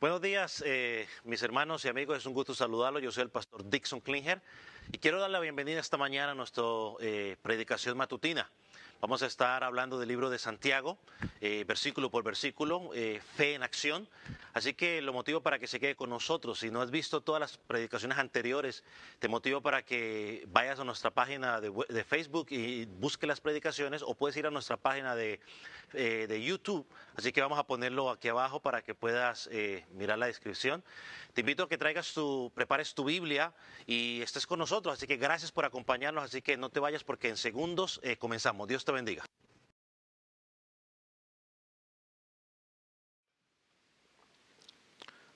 Buenos días, mis hermanos y amigos. Es un gusto saludarlos. Yo soy el pastor Dixon Klinger y quiero dar la bienvenida esta mañana a nuestra predicación matutina. Vamos a estar hablando del libro de Santiago, versículo por versículo, fe en acción. Así que lo motivo para que se quede con nosotros. Si no has visto todas las predicaciones anteriores, te motivo para que vayas a nuestra página de Facebook y busque las predicaciones, o puedes ir a nuestra página de YouTube. Así que vamos a ponerlo aquí abajo para que puedas mirar la descripción. Te invito a que prepares tu Biblia y estés con nosotros. Así que gracias por acompañarnos. Así que no te vayas porque en segundos comenzamos. Dios te bendiga.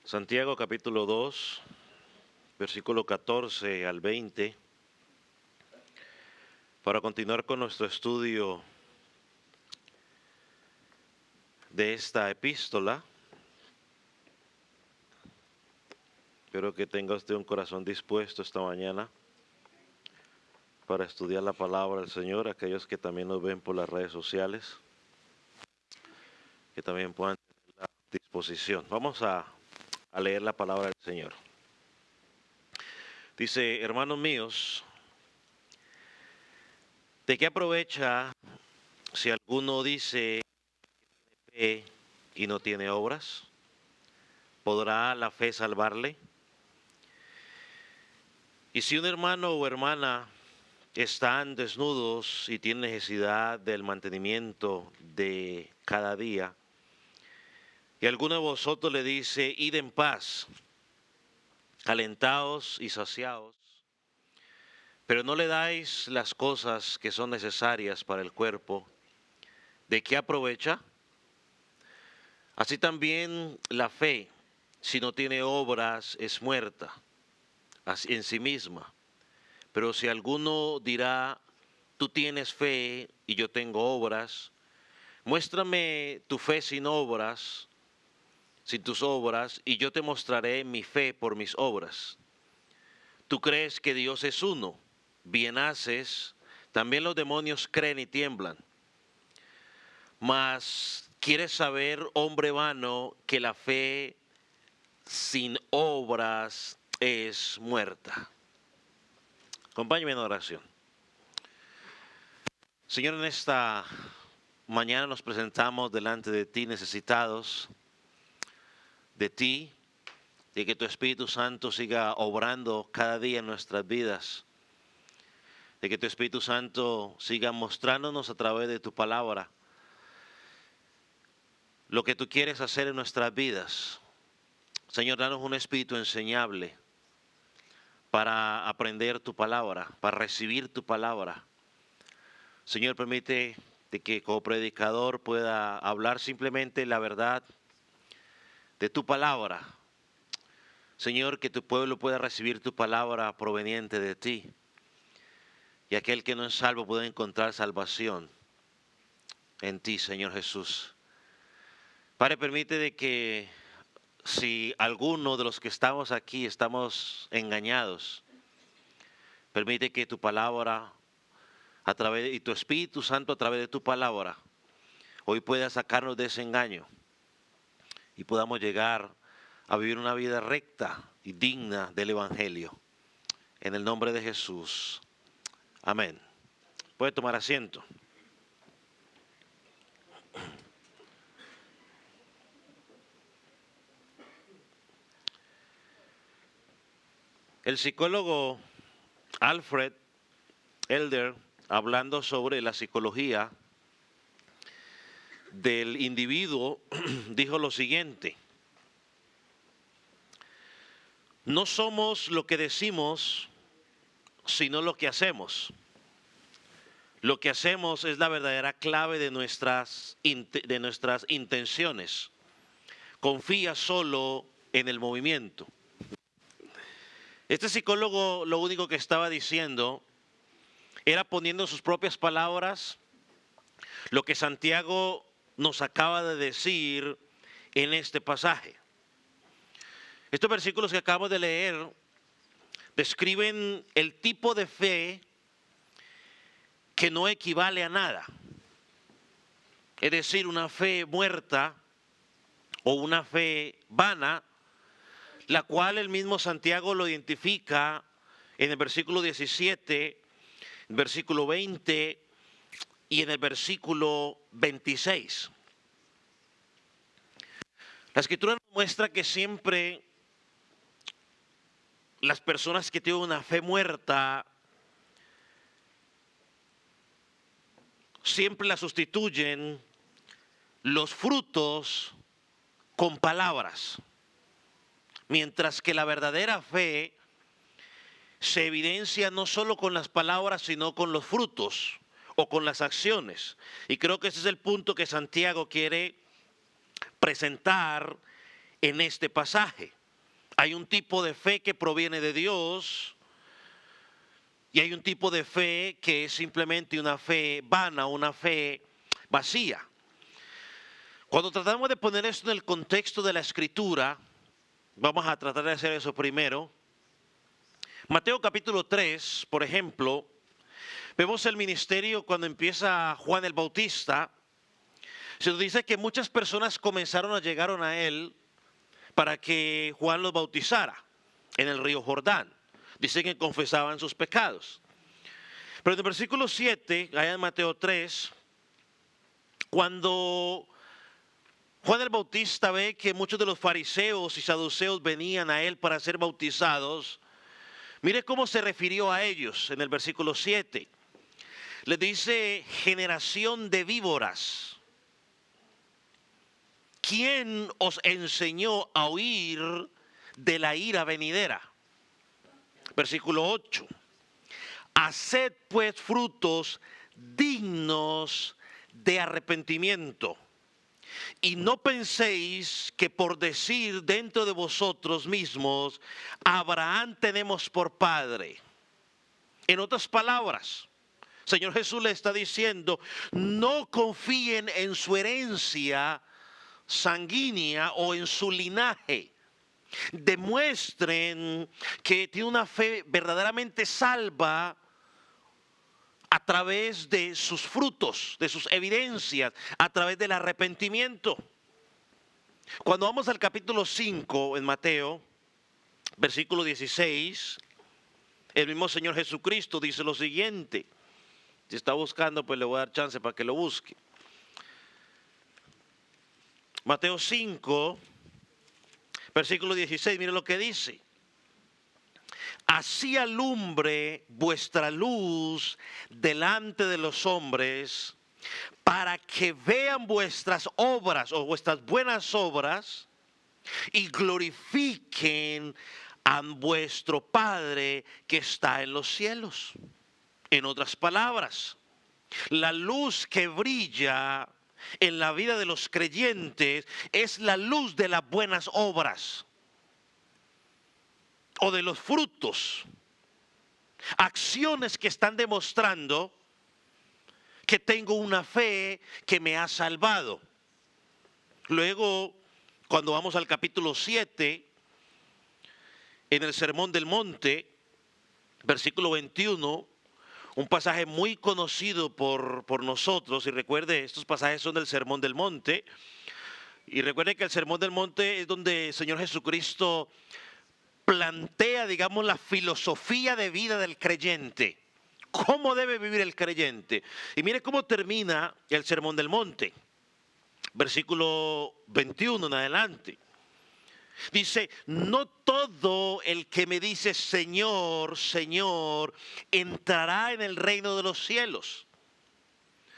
Santiago capítulo 2, versículo 14 al 20. Para continuar con nuestro estudio de esta epístola. Espero que tenga usted un corazón dispuesto esta mañana para estudiar la palabra del Señor. Aquellos que también nos ven por las redes sociales, que también puedan tener la disposición. Vamos a leer la palabra del Señor. Dice: hermanos míos, ¿de qué aprovecha si alguno dice que tiene fe y no tiene obras? ¿Podrá la fe salvarle? Y si un hermano o hermana están desnudos y tienen necesidad del mantenimiento de cada día, y alguno de vosotros le dice: id en paz, alentaos y saciaos, pero no le dais las cosas que son necesarias para el cuerpo, ¿de qué aprovecha? Así también la fe, si no tiene obras, es muerta en sí misma. Pero si alguno dirá: tú tienes fe y yo tengo obras, muéstrame tu fe sin obras, sin tus obras, y yo te mostraré mi fe por mis obras. Tú crees que Dios es uno, bien haces, también los demonios creen y tiemblan. Mas quieres saber, hombre vano, que la fe sin obras es muerta. Acompáñame en oración. Señor, en esta mañana nos presentamos delante de ti necesitados de ti, de que tu Espíritu Santo siga obrando cada día en nuestras vidas, de que tu Espíritu Santo siga mostrándonos a través de tu palabra lo que tú quieres hacer en nuestras vidas. Señor, danos un espíritu enseñable para aprender tu palabra, para recibir tu palabra. Señor, permite de que como predicador pueda hablar simplemente la verdad de tu palabra. Señor, que tu pueblo pueda recibir tu palabra proveniente de ti, y aquel que no es salvo pueda encontrar salvación en ti, Señor Jesús. Padre, permite de que si alguno de los que estamos aquí estamos engañados, permite que tu palabra y tu Espíritu Santo a través de tu palabra hoy pueda sacarnos de ese engaño y podamos llegar a vivir una vida recta y digna del Evangelio. En el nombre de Jesús. Amén. Puede tomar asiento. El psicólogo Alfred Elder, hablando sobre la psicología del individuo, dijo lo siguiente: no somos lo que decimos, sino lo que hacemos. Lo que hacemos es la verdadera clave de nuestras intenciones. Confía solo en el movimiento. Este psicólogo lo único que estaba diciendo era poniendo en sus propias palabras lo que Santiago nos acaba de decir en este pasaje. Estos versículos que acabamos de leer describen el tipo de fe que no equivale a nada. Es decir, una fe muerta o una fe vana la cual el mismo Santiago lo identifica en el versículo 17, versículo 20 y en el versículo 26. La Escritura nos muestra que siempre las personas que tienen una fe muerta siempre la sustituyen los frutos con palabras, mientras que la verdadera fe se evidencia no solo con las palabras, sino con los frutos o con las acciones. Y creo que ese es el punto que Santiago quiere presentar en este pasaje. Hay un tipo de fe que proviene de Dios y hay un tipo de fe que es simplemente una fe vana, una fe vacía. Cuando tratamos de poner esto en el contexto de la Escritura, vamos a tratar de hacer eso primero. Mateo capítulo 3, por ejemplo, vemos el ministerio cuando empieza Juan el Bautista. Se nos dice que muchas personas llegaron a él para que Juan los bautizara en el río Jordán. Dicen que confesaban sus pecados. Pero en el versículo 7, allá en Mateo 3, cuando Juan el Bautista ve que muchos de los fariseos y saduceos venían a él para ser bautizados, mire cómo se refirió a ellos en el versículo 7. Les dice: generación de víboras, ¿quién os enseñó a huir de la ira venidera? Versículo 8. Haced pues frutos dignos de arrepentimiento. Y no penséis que por decir dentro de vosotros mismos, Abraham tenemos por padre. En otras palabras, Señor Jesús le está diciendo: no confíen en su herencia sanguínea o en su linaje. Demuestren que tiene una fe verdaderamente salva a través de sus frutos, de sus evidencias, a través del arrepentimiento. Cuando vamos al capítulo 5 en Mateo, versículo 16, el mismo Señor Jesucristo dice lo siguiente. Si está buscando, pues le voy a dar chance para que lo busque. Mateo 5, versículo 16, mire lo que dice. Así alumbre vuestra luz delante de los hombres, para que vean vuestras obras o vuestras buenas obras y glorifiquen a vuestro Padre que está en los cielos. En otras palabras, la luz que brilla en la vida de los creyentes es la luz de las buenas obras o de los frutos, acciones que están demostrando que tengo una fe que me ha salvado. Luego, cuando vamos al capítulo 7, en el Sermón del Monte, versículo 21, un pasaje muy conocido por nosotros, y recuerde, estos pasajes son del Sermón del Monte, y recuerde que el Sermón del Monte es donde el Señor Jesucristo plantea, digamos, la filosofía de vida del creyente. ¿Cómo debe vivir el creyente? Y mire cómo termina el Sermón del Monte. Versículo 21 en adelante. Dice: no todo el que me dice Señor, Señor, entrará en el reino de los cielos.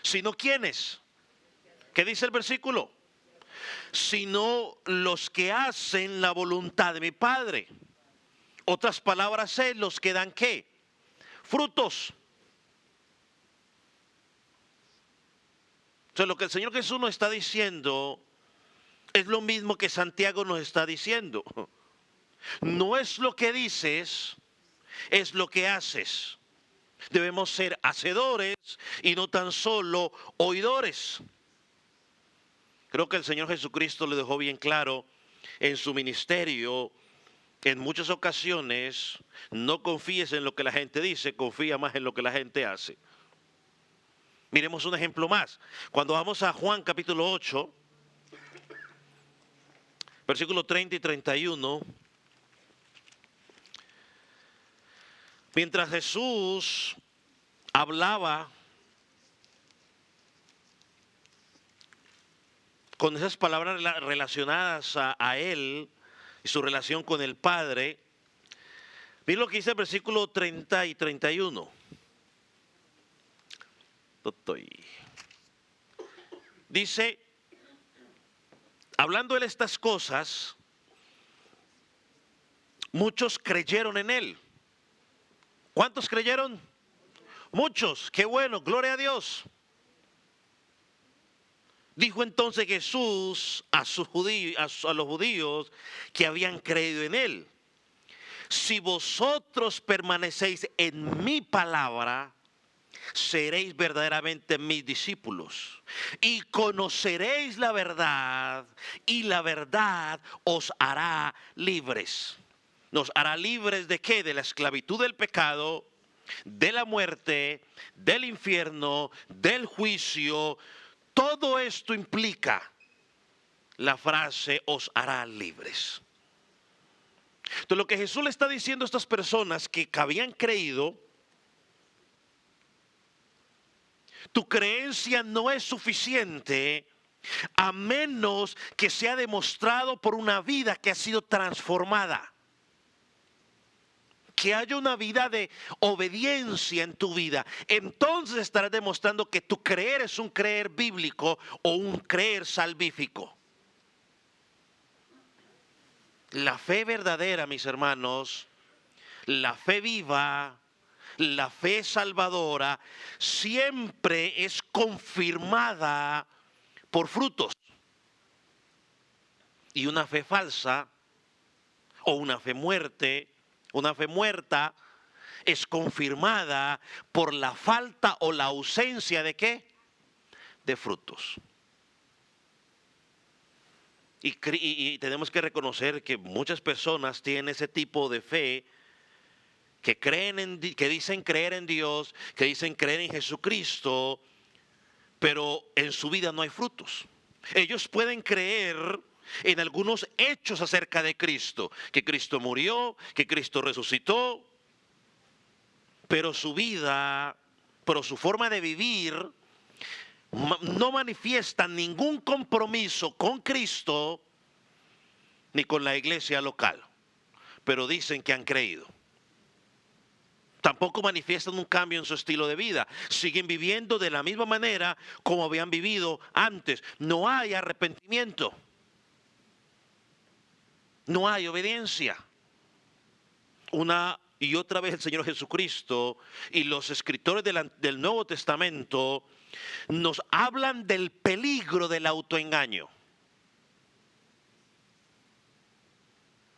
¿Sino quiénes? ¿Qué dice el versículo? Sino los que hacen la voluntad de mi Padre. Otras palabras es los que dan ¿qué? Frutos. Entonces lo que el Señor Jesús nos está diciendo es lo mismo que Santiago nos está diciendo. No es lo que dices, es lo que haces. Debemos ser hacedores y no tan solo oidores. Creo que el Señor Jesucristo le dejó bien claro en su ministerio. En muchas ocasiones, no confíes en lo que la gente dice, confía más en lo que la gente hace. Miremos un ejemplo más. Cuando vamos a Juan capítulo 8, versículo 30 y 31, Mientras Jesús hablaba con esas palabras relacionadas a Él y su relación con el Padre, miren lo que dice el versículo 30 y 31. Dice, hablando Él estas cosas, muchos creyeron en Él. ¿Cuántos creyeron? Muchos. Qué bueno, gloria a Dios. Dijo entonces Jesús a los judíos que habían creído en Él: si vosotros permanecéis en mi palabra, seréis verdaderamente mis discípulos y conoceréis la verdad, y la verdad os hará libres. ¿Nos hará libres de qué? De la esclavitud del pecado, de la muerte, del infierno, del juicio. Todo esto implica la frase os hará libres. Entonces lo que Jesús le está diciendo a estas personas que habían creído: tu creencia no es suficiente a menos que sea demostrado por una vida que ha sido transformada. Que haya una vida de obediencia en tu vida. Entonces estarás demostrando que tu creer es un creer bíblico o un creer salvífico. La fe verdadera, mis hermanos, la fe viva, la fe salvadora, siempre es confirmada por frutos. Y una fe falsa o una fe muerta es confirmada por la falta o la ausencia ¿de qué? De frutos. Y tenemos que reconocer que muchas personas tienen ese tipo de fe, que que dicen creer en Dios, que dicen creer en Jesucristo, pero en su vida no hay frutos. Ellos pueden creer en algunos hechos acerca de Cristo, que Cristo murió, que Cristo resucitó, pero su vida, pero su forma de vivir no manifiesta ningún compromiso con Cristo ni con la iglesia local, pero dicen que han creído. Tampoco manifiestan un cambio en su estilo de vida. Siguen viviendo de la misma manera como habían vivido antes. No hay arrepentimiento. No hay obediencia. Una y otra vez el Señor Jesucristo y los escritores del Nuevo Testamento nos hablan del peligro del autoengaño.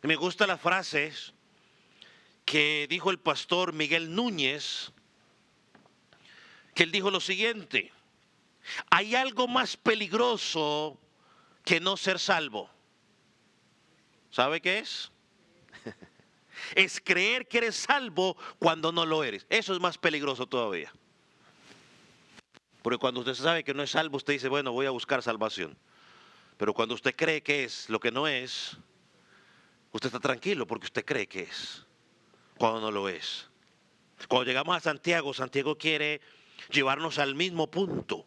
Me gustan las frases que dijo el pastor Miguel Núñez, que él dijo lo siguiente: hay algo más peligroso que no ser salvo. ¿Sabe qué es? Es creer que eres salvo cuando no lo eres. Eso es más peligroso todavía. Porque cuando usted sabe que no es salvo, usted dice, bueno, voy a buscar salvación. Pero cuando usted cree que es lo que no es, usted está tranquilo porque usted cree que es, cuando no lo es. Cuando llegamos a Santiago, Santiago quiere llevarnos al mismo punto.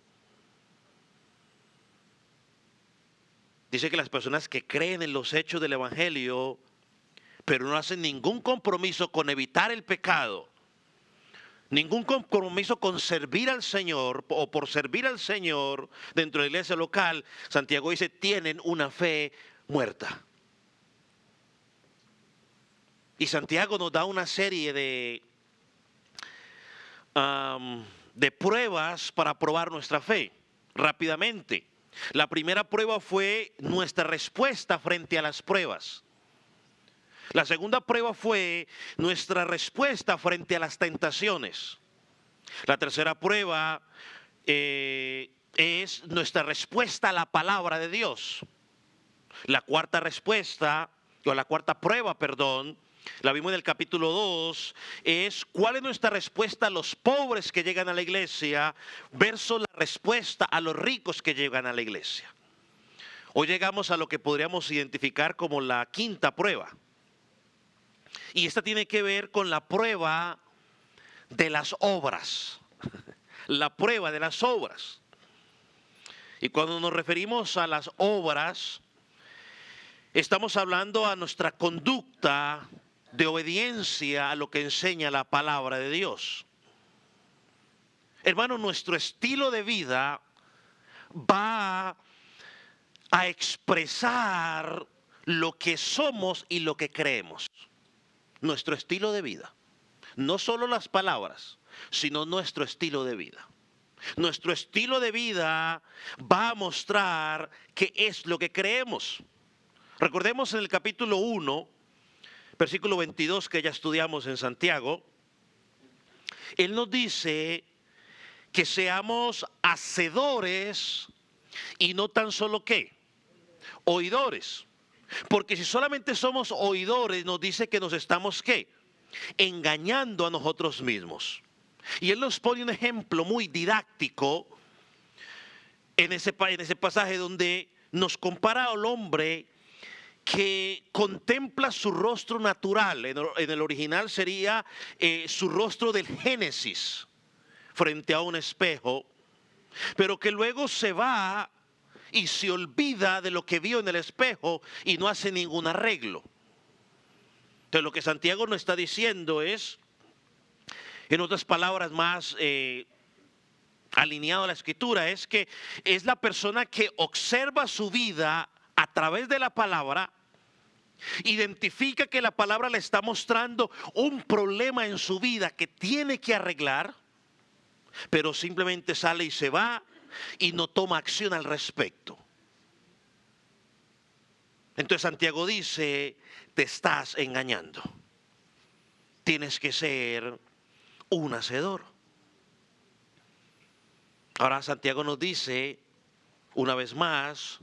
Dice que las personas que creen en los hechos del Evangelio, pero no hacen ningún compromiso con evitar el pecado, ningún compromiso con servir al Señor o por servir al Señor dentro de la iglesia local, Santiago dice, tienen una fe muerta. Y Santiago nos da una serie de pruebas para probar nuestra fe rápidamente. La primera prueba fue nuestra respuesta frente a las pruebas. La segunda prueba fue nuestra respuesta frente a las tentaciones. La tercera prueba es nuestra respuesta a la palabra de Dios. La cuarta prueba, la vimos en el capítulo 2, es cuál es nuestra respuesta a los pobres que llegan a la iglesia versus la respuesta a los ricos que llegan a la iglesia. Hoy llegamos a lo que podríamos identificar como la quinta prueba. Y esta tiene que ver con la prueba de las obras. La prueba de las obras. Y cuando nos referimos a las obras, estamos hablando a nuestra conducta de obediencia a lo que enseña la palabra de Dios. Hermano, nuestro estilo de vida va a expresar lo que somos y lo que creemos. Nuestro estilo de vida. No solo las palabras, sino nuestro estilo de vida. Nuestro estilo de vida va a mostrar qué es lo que creemos. Recordemos en el capítulo 1, versículo 22 que ya estudiamos en Santiago, él nos dice que seamos hacedores y no tan solo ¿qué? Oidores. Porque si solamente somos oidores, nos dice que nos estamos ¿qué? Engañando a nosotros mismos. Y él nos pone un ejemplo muy didáctico en ese pasaje donde nos compara al hombre que contempla su rostro natural. En el original sería su rostro del Génesis frente a un espejo, pero que luego se va y se olvida de lo que vio en el espejo y no hace ningún arreglo. Entonces lo que Santiago nos está diciendo es, en otras palabras más alineado a la escritura, es que es la persona que observa su vida a través de la palabra, identifica que la palabra le está mostrando un problema en su vida que tiene que arreglar, pero simplemente sale y se va y no toma acción al respecto. Entonces Santiago dice, te estás engañando. Tienes que ser un hacedor. Ahora Santiago nos dice, una vez más,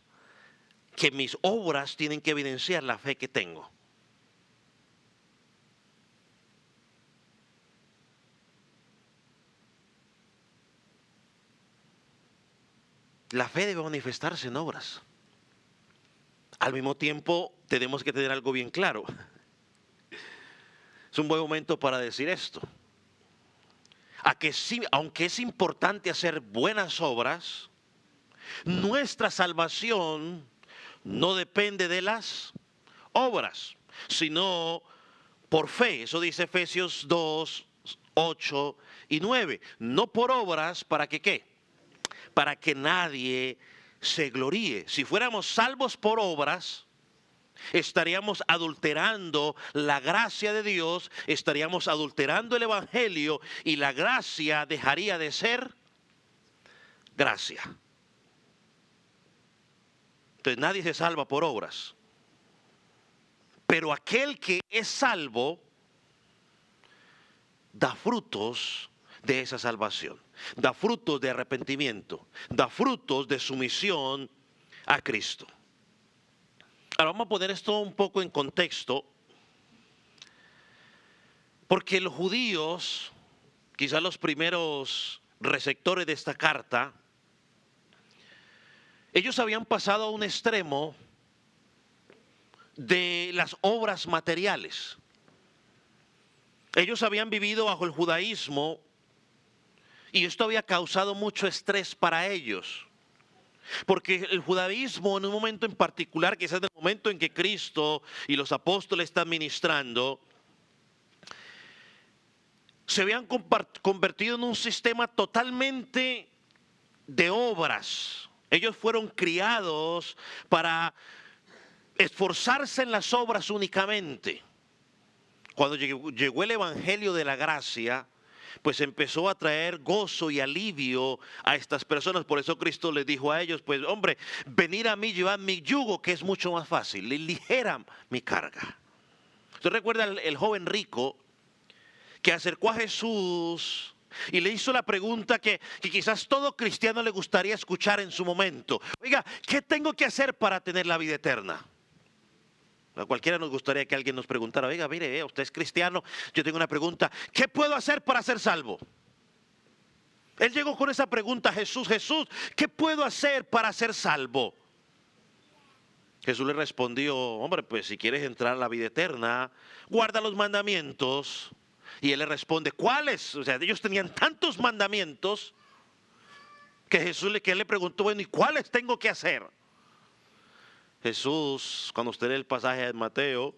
que mis obras tienen que evidenciar la fe que tengo. La fe debe manifestarse en obras. Al mismo tiempo, tenemos que tener algo bien claro. Es un buen momento para decir esto. A que sí, aunque es importante hacer buenas obras, nuestra salvación no depende de las obras, sino por fe. Eso dice Efesios 2, 8 y 9. No por obras, ¿para que qué? Para que nadie se gloríe. Si fuéramos salvos por obras, estaríamos adulterando la gracia de Dios, estaríamos adulterando el evangelio y la gracia dejaría de ser gracia. Entonces nadie se salva por obras. Pero aquel que es salvo da frutos de esa salvación, da frutos de arrepentimiento, da frutos de sumisión a Cristo. Ahora vamos a poner esto un poco en contexto, porque los judíos, quizás los primeros receptores de esta carta, ellos habían pasado a un extremo de las obras materiales. Ellos habían vivido bajo el judaísmo y esto había causado mucho estrés para ellos. Porque el judaísmo en un momento en particular, quizás en el momento en que Cristo y los apóstoles están ministrando, se habían convertido en un sistema totalmente de obras. Ellos fueron criados para esforzarse en las obras únicamente. Cuando llegó el evangelio de la gracia, pues empezó a traer gozo y alivio a estas personas. Por eso Cristo les dijo a ellos, pues hombre, venid a mí, llevad mi yugo, que es mucho más fácil, ligera mi carga. ¿Usted recuerda el joven rico que acercó a Jesús y le hizo la pregunta que quizás todo cristiano le gustaría escuchar en su momento? Oiga, ¿qué tengo que hacer para tener la vida eterna? A cualquiera nos gustaría que alguien nos preguntara, oiga, mire, usted es cristiano, yo tengo una pregunta, ¿qué puedo hacer para ser salvo? Él llegó con esa pregunta a Jesús, Jesús, ¿qué puedo hacer para ser salvo? Jesús le respondió, hombre, pues si quieres entrar a la vida eterna, guarda los mandamientos Y él le responde, ¿cuáles? O sea, ellos tenían tantos mandamientos que él le preguntó, bueno, ¿y cuáles tengo que hacer? Jesús, cuando usted lee el pasaje de Mateo,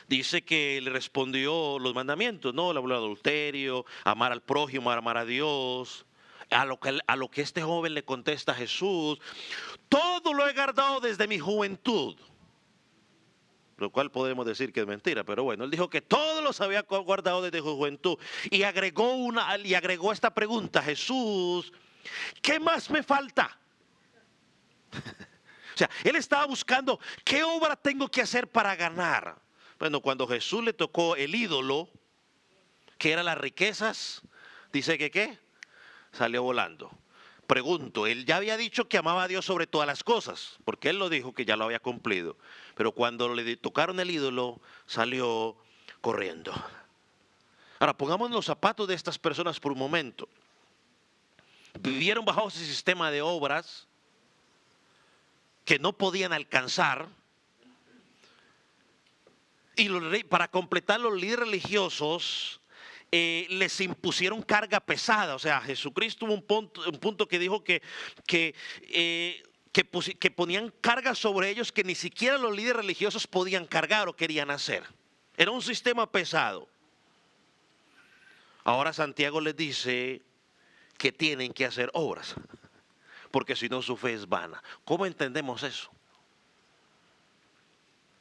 dice que le respondió los mandamientos, ¿no? El adulterio, amar al prójimo, amar a Dios. A lo que este joven le contesta a Jesús, todo lo he guardado desde mi juventud. Lo cual podemos decir que es mentira, pero bueno, él dijo que todos los había guardado desde su juventud. Y agregó esta pregunta, Jesús, ¿qué más me falta? O sea, él estaba buscando, ¿qué obra tengo que hacer para ganar? Bueno, cuando Jesús le tocó el ídolo, que eran las riquezas, dice que ¿qué? Salió volando. Pregunto, él ya había dicho que amaba a Dios sobre todas las cosas, porque él lo dijo que ya lo había cumplido. Pero cuando le tocaron el ídolo, salió corriendo. Ahora, pongamos los zapatos de estas personas por un momento. Vivieron bajo ese sistema de obras que no podían alcanzar. Y para completar, los líderes religiosos les impusieron carga pesada. O sea, Jesucristo tuvo un punto que dijo que ponían carga sobre ellos que ni siquiera los líderes religiosos podían cargar o querían hacer. Era un sistema pesado. Ahora Santiago les dice que tienen que hacer obras, porque si no su fe es vana. ¿Cómo entendemos eso?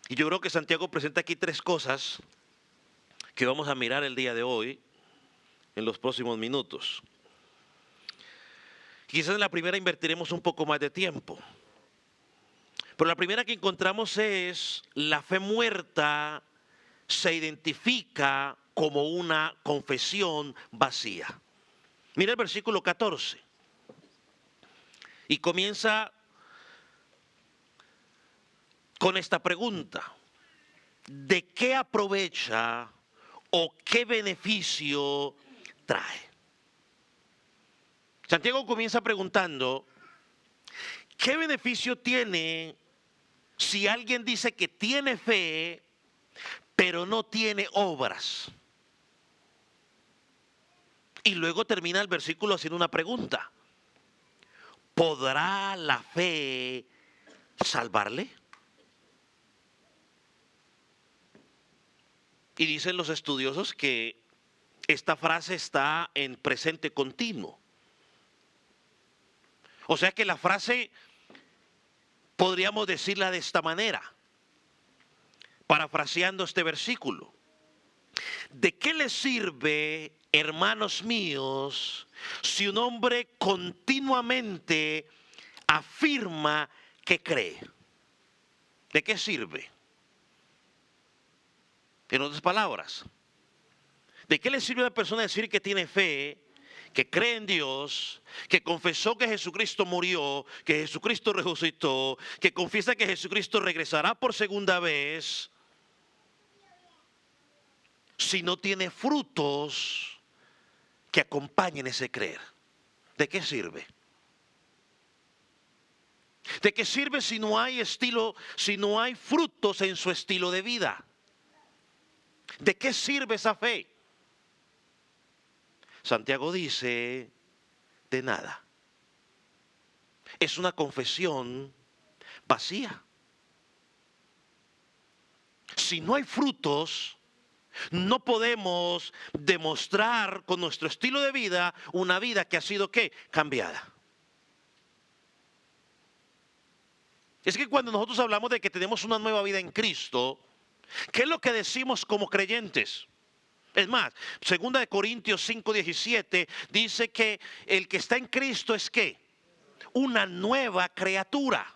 Y yo creo que Santiago presenta aquí tres cosas que vamos a mirar el día de hoy, en los próximos minutos. Quizás en la primera invertiremos un poco más de tiempo. Pero la primera que encontramos es: la fe muerta se identifica como una confesión vacía. Mira el versículo 14. Y comienza con esta pregunta: ¿de qué aprovecha o qué beneficio trae? Santiago comienza preguntando, ¿qué beneficio tiene si alguien dice que tiene fe, pero no tiene obras? Y luego termina el versículo haciendo una pregunta: ¿podrá la fe salvarle? Y dicen los estudiosos que esta frase está en presente continuo. O sea que la frase podríamos decirla de esta manera, parafraseando este versículo: ¿de qué le sirve, hermanos míos, si un hombre continuamente afirma que cree? ¿De qué sirve? En otras palabras, ¿de qué le sirve a una persona decir que tiene fe, que cree en Dios, que confesó que Jesucristo murió, que Jesucristo resucitó, que confiesa que Jesucristo regresará por segunda vez, si no tiene frutos que acompañen ese creer? ¿De qué sirve? ¿De qué sirve si no hay frutos en su estilo de vida? ¿De qué sirve esa fe? Santiago dice, de nada. Es una confesión vacía. Si no hay frutos, no podemos demostrar con nuestro estilo de vida una vida que ha sido, ¿qué? Cambiada. Es que cuando nosotros hablamos de que tenemos una nueva vida en Cristo, ¿qué es lo que decimos como creyentes? Es más, 2 Corintios 5:17 dice que el que está en Cristo es ¿qué? Una nueva criatura.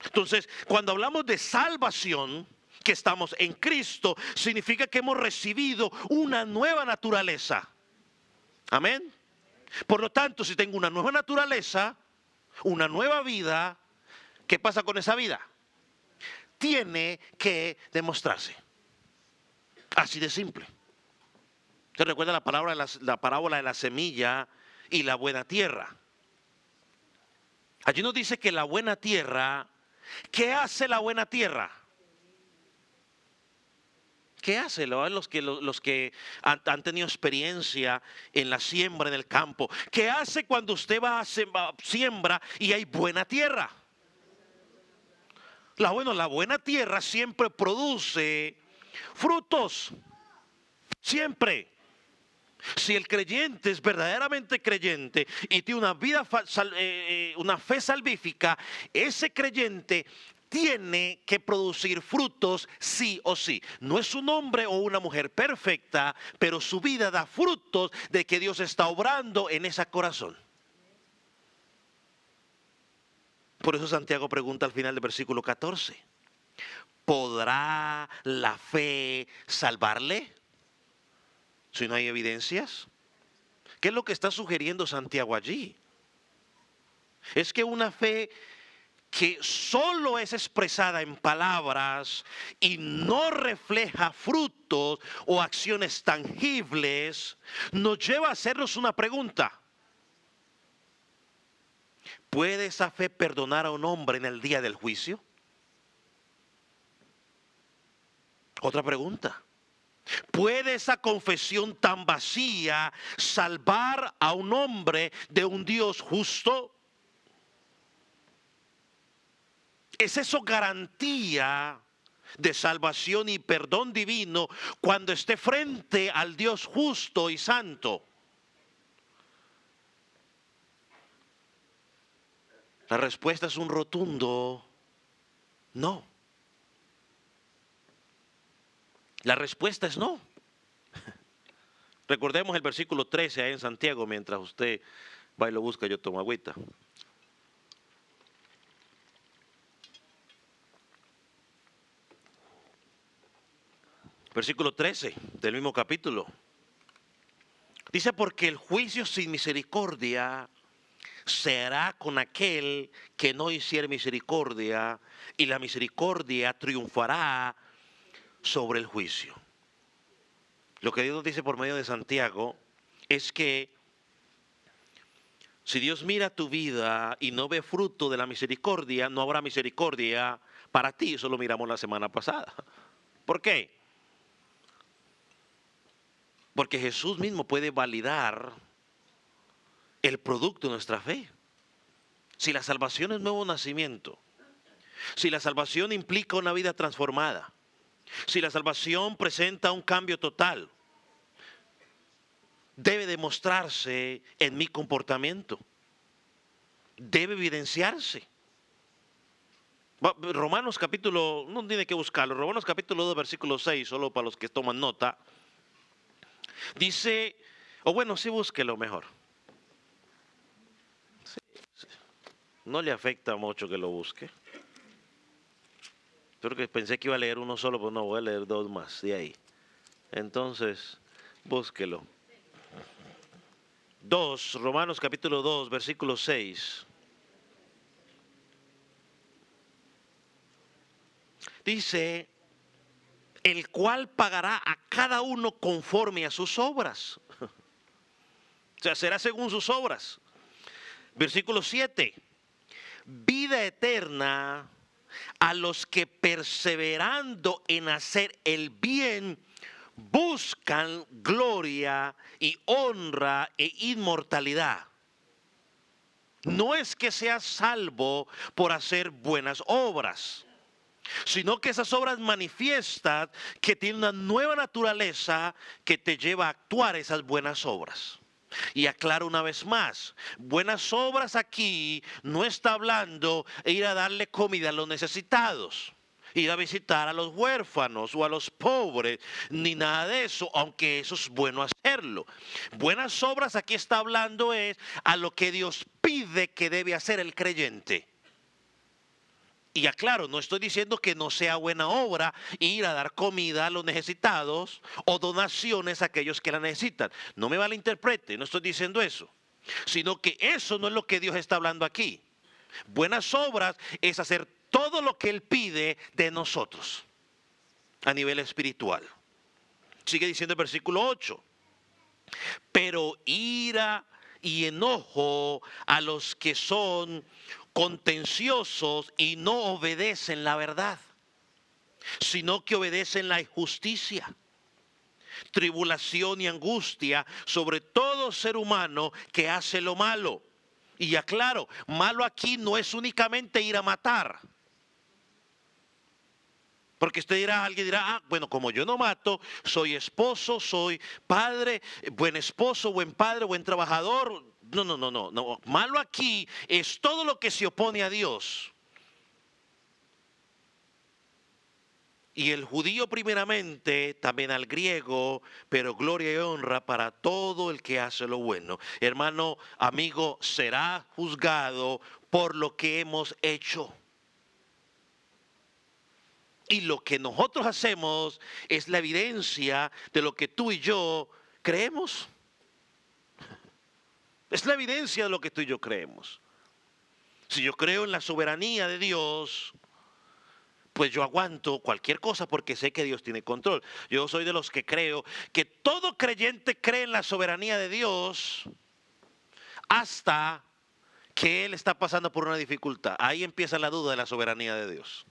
Entonces, cuando hablamos de salvación, que estamos en Cristo, significa que hemos recibido una nueva naturaleza. Amén. Por lo tanto, si tengo una nueva naturaleza, una nueva vida, ¿qué pasa con esa vida? Tiene que demostrarse. Así de simple. ¿Se recuerda la parábola de la semilla y la buena tierra? Allí nos dice que la buena tierra, ¿qué hace la buena tierra? ¿Qué hace? Los que han tenido experiencia en la siembra en el campo. ¿Qué hace cuando usted va a siembra y hay buena tierra? La buena tierra siempre produce frutos. Siempre. Si el creyente es verdaderamente creyente y tiene una fe salvífica, ese creyente tiene que producir frutos sí o sí. No es un hombre o una mujer perfecta, pero su vida da frutos de que Dios está obrando en ese corazón. Por eso Santiago pregunta al final del versículo 14, ¿podrá la fe salvarle si no hay evidencias? ¿Qué es lo que está sugiriendo Santiago allí? Es que una fe que solo es expresada en palabras y no refleja frutos o acciones tangibles, nos lleva a hacernos una pregunta. ¿Puede esa fe perdonar a un hombre en el día del juicio? Otra pregunta. ¿Puede esa confesión tan vacía salvar a un hombre de un Dios justo? ¿Es eso garantía de salvación y perdón divino cuando esté frente al Dios justo y santo? La respuesta es un rotundo no. La respuesta es no. Recordemos el versículo 13 ahí en Santiago, mientras usted va y lo busca, yo tomo agüita. Versículo 13 del mismo capítulo. Dice, porque el juicio sin misericordia será con aquel que no hiciere misericordia, y la misericordia triunfará sobre el juicio. Lo que Dios dice por medio de Santiago es que si Dios mira tu vida y no ve fruto de la misericordia, no habrá misericordia para ti. Eso lo miramos la semana pasada. ¿Por qué? Porque Jesús mismo puede validar el producto de nuestra fe. Si la salvación es nuevo nacimiento, si la salvación implica una vida transformada, si la salvación presenta un cambio total, debe demostrarse en mi comportamiento, debe evidenciarse. Romanos capítulo, no tiene que buscarlo, Romanos capítulo 2, versículo 6, solo para los que toman nota, dice, o bueno, sí búsquelo mejor. Sí. No le afecta mucho que lo busque. Porque pensé que iba a leer uno solo, pero no, voy a leer dos más de ahí. Entonces, búsquelo. Romanos capítulo 2, versículo 6. Dice, el cual pagará a cada uno conforme a sus obras. O sea, será según sus obras. Versículo 7. Vida eterna a los que perseverando en hacer el bien buscan gloria y honra e inmortalidad. No es que seas salvo por hacer buenas obras, sino que esas obras manifiestan que tiene una nueva naturaleza que te lleva a actuar esas buenas obras. Y aclaro una vez más, buenas obras aquí no está hablando de ir a darle comida a los necesitados, ir a visitar a los huérfanos o a los pobres, ni nada de eso, aunque eso es bueno hacerlo. Buenas obras aquí está hablando es a lo que Dios pide que debe hacer el creyente. Y aclaro, no estoy diciendo que no sea buena obra ir a dar comida a los necesitados o donaciones a aquellos que la necesitan. No me malinterprete, no estoy diciendo eso. Sino que eso no es lo que Dios está hablando aquí. Buenas obras es hacer todo lo que Él pide de nosotros a nivel espiritual. Sigue diciendo el versículo 8. Pero ira y enojo a los que son contenciosos y no obedecen la verdad. sino que obedecen la injusticia, tribulación y angustia sobre todo ser humano que hace lo malo. Y aclaro, malo aquí no es únicamente ir a matar. Porque alguien dirá, bueno, como yo no mato, soy esposo, soy padre, buen esposo, buen padre, buen trabajador. No. Malo aquí es todo lo que se opone a Dios. Y el judío primeramente, también al griego, pero gloria y honra para todo el que hace lo bueno. Hermano, amigo, será juzgado por lo que hemos hecho. Y lo que nosotros hacemos es la evidencia de lo que tú y yo creemos. Es la evidencia de lo que tú y yo creemos. Si yo creo en la soberanía de Dios, pues yo aguanto cualquier cosa porque sé que Dios tiene control. Yo soy de los que creo que todo creyente cree en la soberanía de Dios hasta que él está pasando por una dificultad. Ahí empieza la duda de la soberanía de Dios.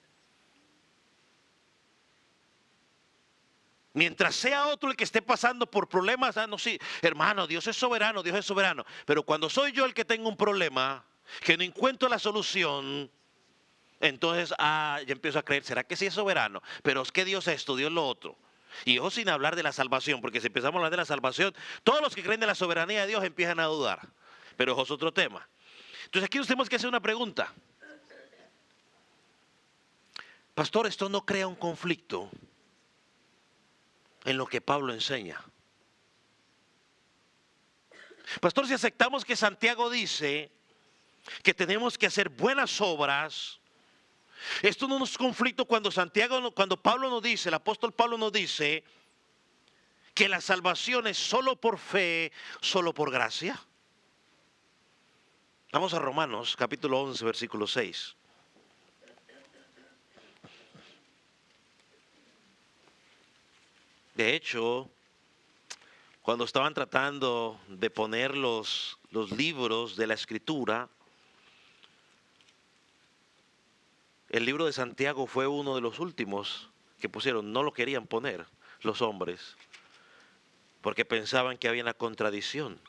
Mientras sea otro el que esté pasando por problemas, no, sí, hermano, Dios es soberano, Dios es soberano. Pero cuando soy yo el que tengo un problema, que no encuentro la solución, entonces ya empiezo a creer, ¿será que sí es soberano? Pero es que Dios esto, Dios lo otro. Y ojo, sin hablar de la salvación, porque si empezamos a hablar de la salvación, todos los que creen de la soberanía de Dios empiezan a dudar. Pero ojo, es otro tema. Entonces aquí nos tenemos que hacer una pregunta. Pastor, ¿esto no crea un conflicto en lo que Pablo enseña? Pastor, si aceptamos que Santiago dice que tenemos que hacer buenas obras, esto no es conflicto cuando Pablo nos dice, el apóstol Pablo nos dice que la salvación es solo por fe, solo por gracia. Vamos a Romanos capítulo 11, versículo 6. De hecho, cuando estaban tratando de poner los libros de la Escritura, el libro de Santiago fue uno de los últimos que pusieron. No lo querían poner los hombres, porque pensaban que había una contradicción.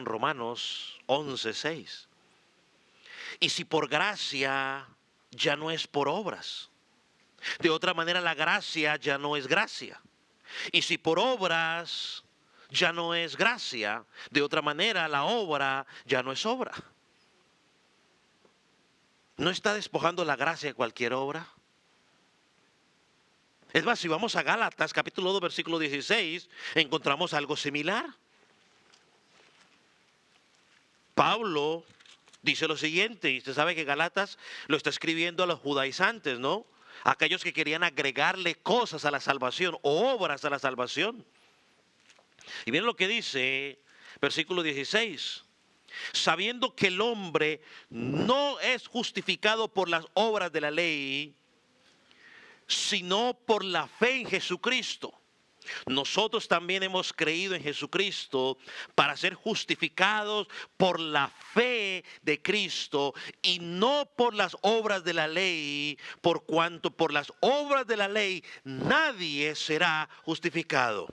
Romanos 11, 6. Y si por gracia, ya no es por obras. De otra manera, la gracia ya no es gracia. Y si por obras ya no es gracia, de otra manera la obra ya no es obra. ¿No está despojando la gracia de cualquier obra? Es más, si vamos a Gálatas capítulo 2 versículo 16, encontramos algo similar. Pablo dice lo siguiente, y usted sabe que Gálatas lo está escribiendo a los judaizantes, ¿no? Aquellos que querían agregarle cosas a la salvación, o obras a la salvación. Y miren lo que dice, versículo 16. Sabiendo que el hombre no es justificado por las obras de la ley, sino por la fe en Jesucristo. Nosotros también hemos creído en Jesucristo para ser justificados por la fe de Cristo y no por las obras de la ley, por cuanto por las obras de la ley nadie será justificado.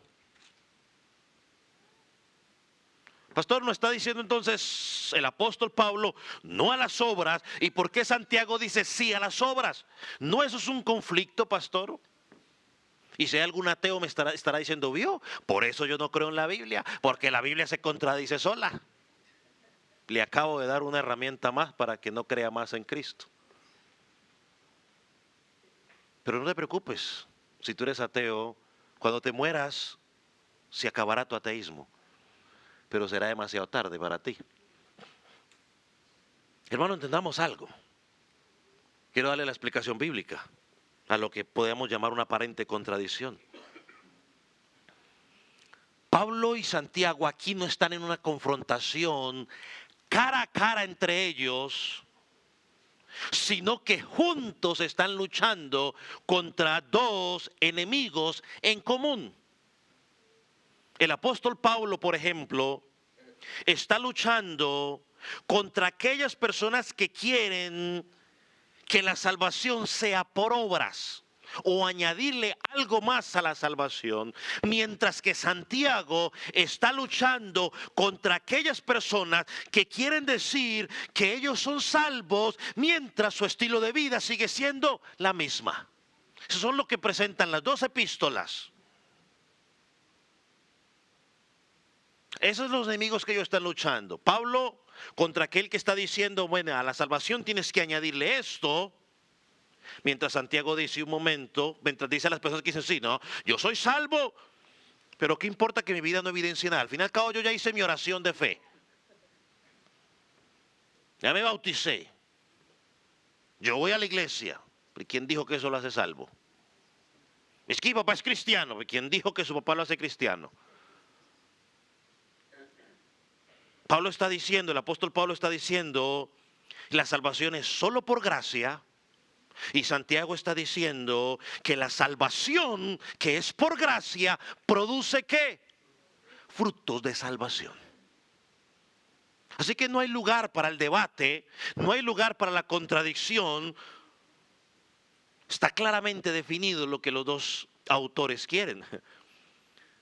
Pastor, ¿no está diciendo entonces el apóstol Pablo no a las obras? ¿Y por qué Santiago dice sí a las obras? ¿No eso es un conflicto, pastor? Y si hay algún ateo me estará diciendo, ¿vio? Por eso yo no creo en la Biblia, porque la Biblia se contradice sola. Le acabo de dar una herramienta más para que no crea más en Cristo. Pero no te preocupes, si tú eres ateo, cuando te mueras, se acabará tu ateísmo. Pero será demasiado tarde para ti. Hermano, entendamos algo. Quiero darle la explicación bíblica a lo que podemos llamar una aparente contradicción. Pablo y Santiago aquí no están en una confrontación cara a cara entre ellos, sino que juntos están luchando contra dos enemigos en común. El apóstol Pablo, por ejemplo, está luchando contra aquellas personas que quieren que la salvación sea por obras o añadirle algo más a la salvación, mientras que Santiago está luchando contra aquellas personas que quieren decir que ellos son salvos mientras su estilo de vida sigue siendo la misma. Eso son lo que presentan las dos epístolas. Esos son los enemigos que ellos están luchando. Pablo contra aquel que está diciendo, bueno, a la salvación tienes que añadirle esto. Mientras Santiago dice un momento, mientras dice a las personas que dicen, sí, no, yo soy salvo, pero ¿qué importa que mi vida no evidencie nada? Al fin y al cabo yo ya hice mi oración de fe. Ya me bauticé. Yo voy a la iglesia. ¿Quién dijo que eso lo hace salvo? Es que mi papá es cristiano. ¿Quién dijo que su papá lo hace cristiano? Pablo está diciendo, el apóstol Pablo está diciendo, la salvación es solo por gracia. Y Santiago está diciendo que la salvación que es por gracia produce ¿qué? Frutos de salvación. Así que no hay lugar para el debate, no hay lugar para la contradicción. Está claramente definido lo que los dos autores quieren.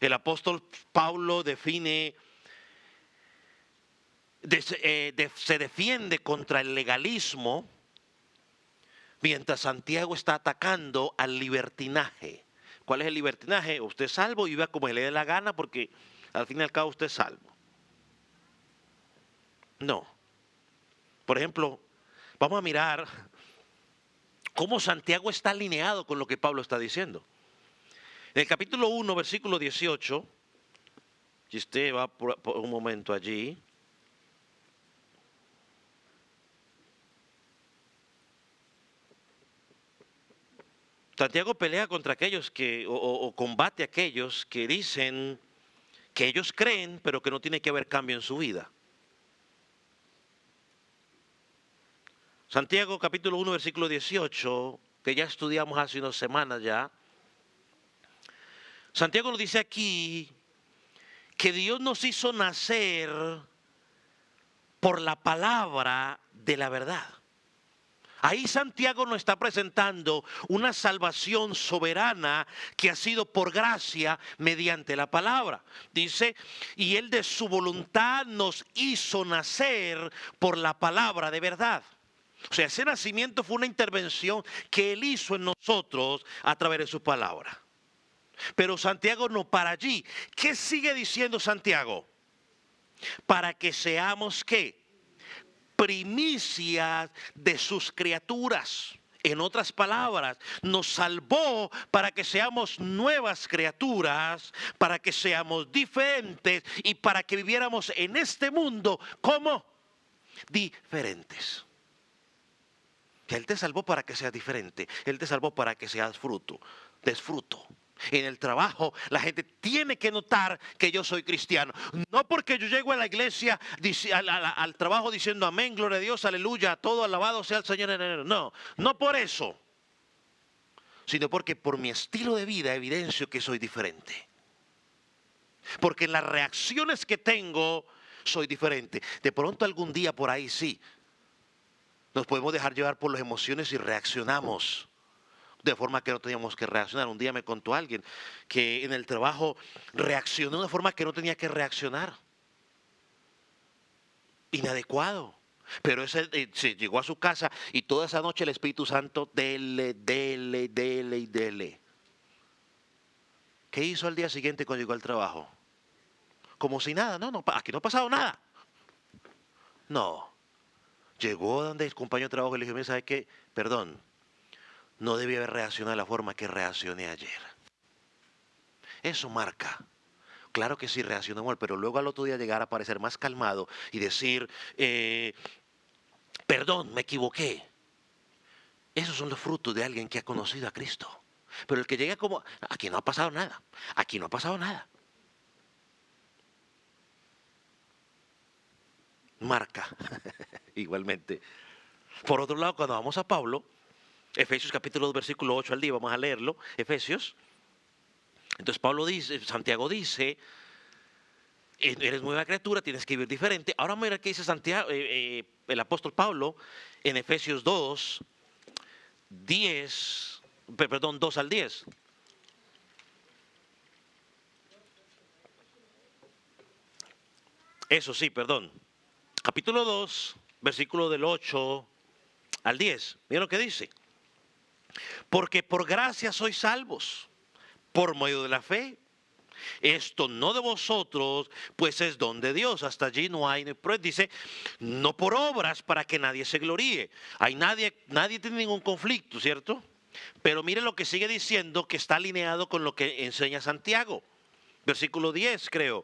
El apóstol Pablo define, se defiende contra el legalismo, mientras Santiago está atacando al libertinaje. ¿Cuál es el libertinaje? Usted es salvo y viva como le dé la gana porque al fin y al cabo usted es salvo. No. Por ejemplo, vamos a mirar cómo Santiago está alineado con lo que Pablo está diciendo. En el capítulo 1, versículo 18, si usted va por un momento allí. Santiago pelea contra aquellos que, o combate a aquellos que dicen que ellos creen, pero que no tiene que haber cambio en su vida. Santiago capítulo 1, versículo 18, que ya estudiamos hace unas semanas ya. Santiago nos dice aquí que Dios nos hizo nacer por la palabra de la verdad. Ahí Santiago nos está presentando una salvación soberana que ha sido por gracia mediante la palabra. Dice, y Él de su voluntad nos hizo nacer por la palabra de verdad. O sea, ese nacimiento fue una intervención que Él hizo en nosotros a través de su palabra. Pero Santiago no para allí. ¿Qué sigue diciendo Santiago? Para que seamos, ¿qué? Primicias de sus criaturas. En otras palabras, nos salvó para que seamos nuevas criaturas, para que seamos diferentes y para que viviéramos en este mundo como diferentes. Él te salvó para que seas diferente. Él te salvó para que seas fruto, des fruto. En el trabajo la gente tiene que notar que yo soy cristiano. No porque yo llego a la iglesia al trabajo diciendo amén, gloria a Dios, aleluya, todo alabado sea el Señor. No, no por eso, sino porque por mi estilo de vida evidencio que soy diferente. Porque en las reacciones que tengo soy diferente. De pronto algún día por ahí sí nos podemos dejar llevar por las emociones y reaccionamos de forma que no teníamos que reaccionar. Un día me contó alguien que en el trabajo reaccionó de una forma que no tenía que reaccionar. Inadecuado. Pero ese se llegó a su casa y toda esa noche el Espíritu Santo dele. ¿Qué hizo al día siguiente cuando llegó al trabajo? Como si nada, no, aquí no ha pasado nada. No. Llegó donde el compañero de trabajo y le dijo, ¿sabe qué? Perdón. No debí haber reaccionado de la forma que reaccioné ayer. Eso marca. Claro que sí reaccionó mal, pero luego al otro día llegar a parecer más calmado y decir, perdón, me equivoqué. Esos son los frutos de alguien que ha conocido a Cristo. Pero el que llega como, aquí no ha pasado nada, aquí no ha pasado nada. Marca, igualmente. Por otro lado, cuando vamos a Pablo, Efesios capítulo 2, versículo 8 al día, vamos a leerlo, Efesios. Entonces Pablo dice, Santiago dice, eres nueva criatura, tienes que vivir diferente. Ahora mira qué dice Santiago, el apóstol Pablo en Efesios 2, 10, perdón, 2 al 10. Eso sí, perdón. Capítulo 2, versículo del 8 al 10. Miren lo que dice. Porque por gracia sois salvos, por medio de la fe. Esto no de vosotros, pues es don de Dios. Hasta allí no hay, pero dice, no por obras para que nadie se gloríe. Nadie tiene ningún conflicto, ¿cierto? Pero mire lo que sigue diciendo, que está alineado con lo que enseña Santiago. Versículo 10, creo.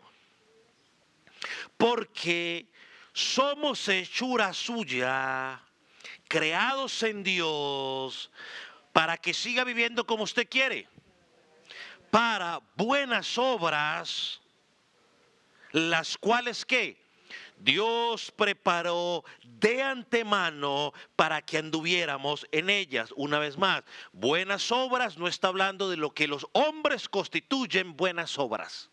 Porque somos hechura suya, creados en Dios, para que siga viviendo como usted quiere, para buenas obras, las cuales ¿qué? Dios preparó de antemano para que anduviéramos en ellas. Una vez más, buenas obras no está hablando de lo que los hombres constituyen buenas obras.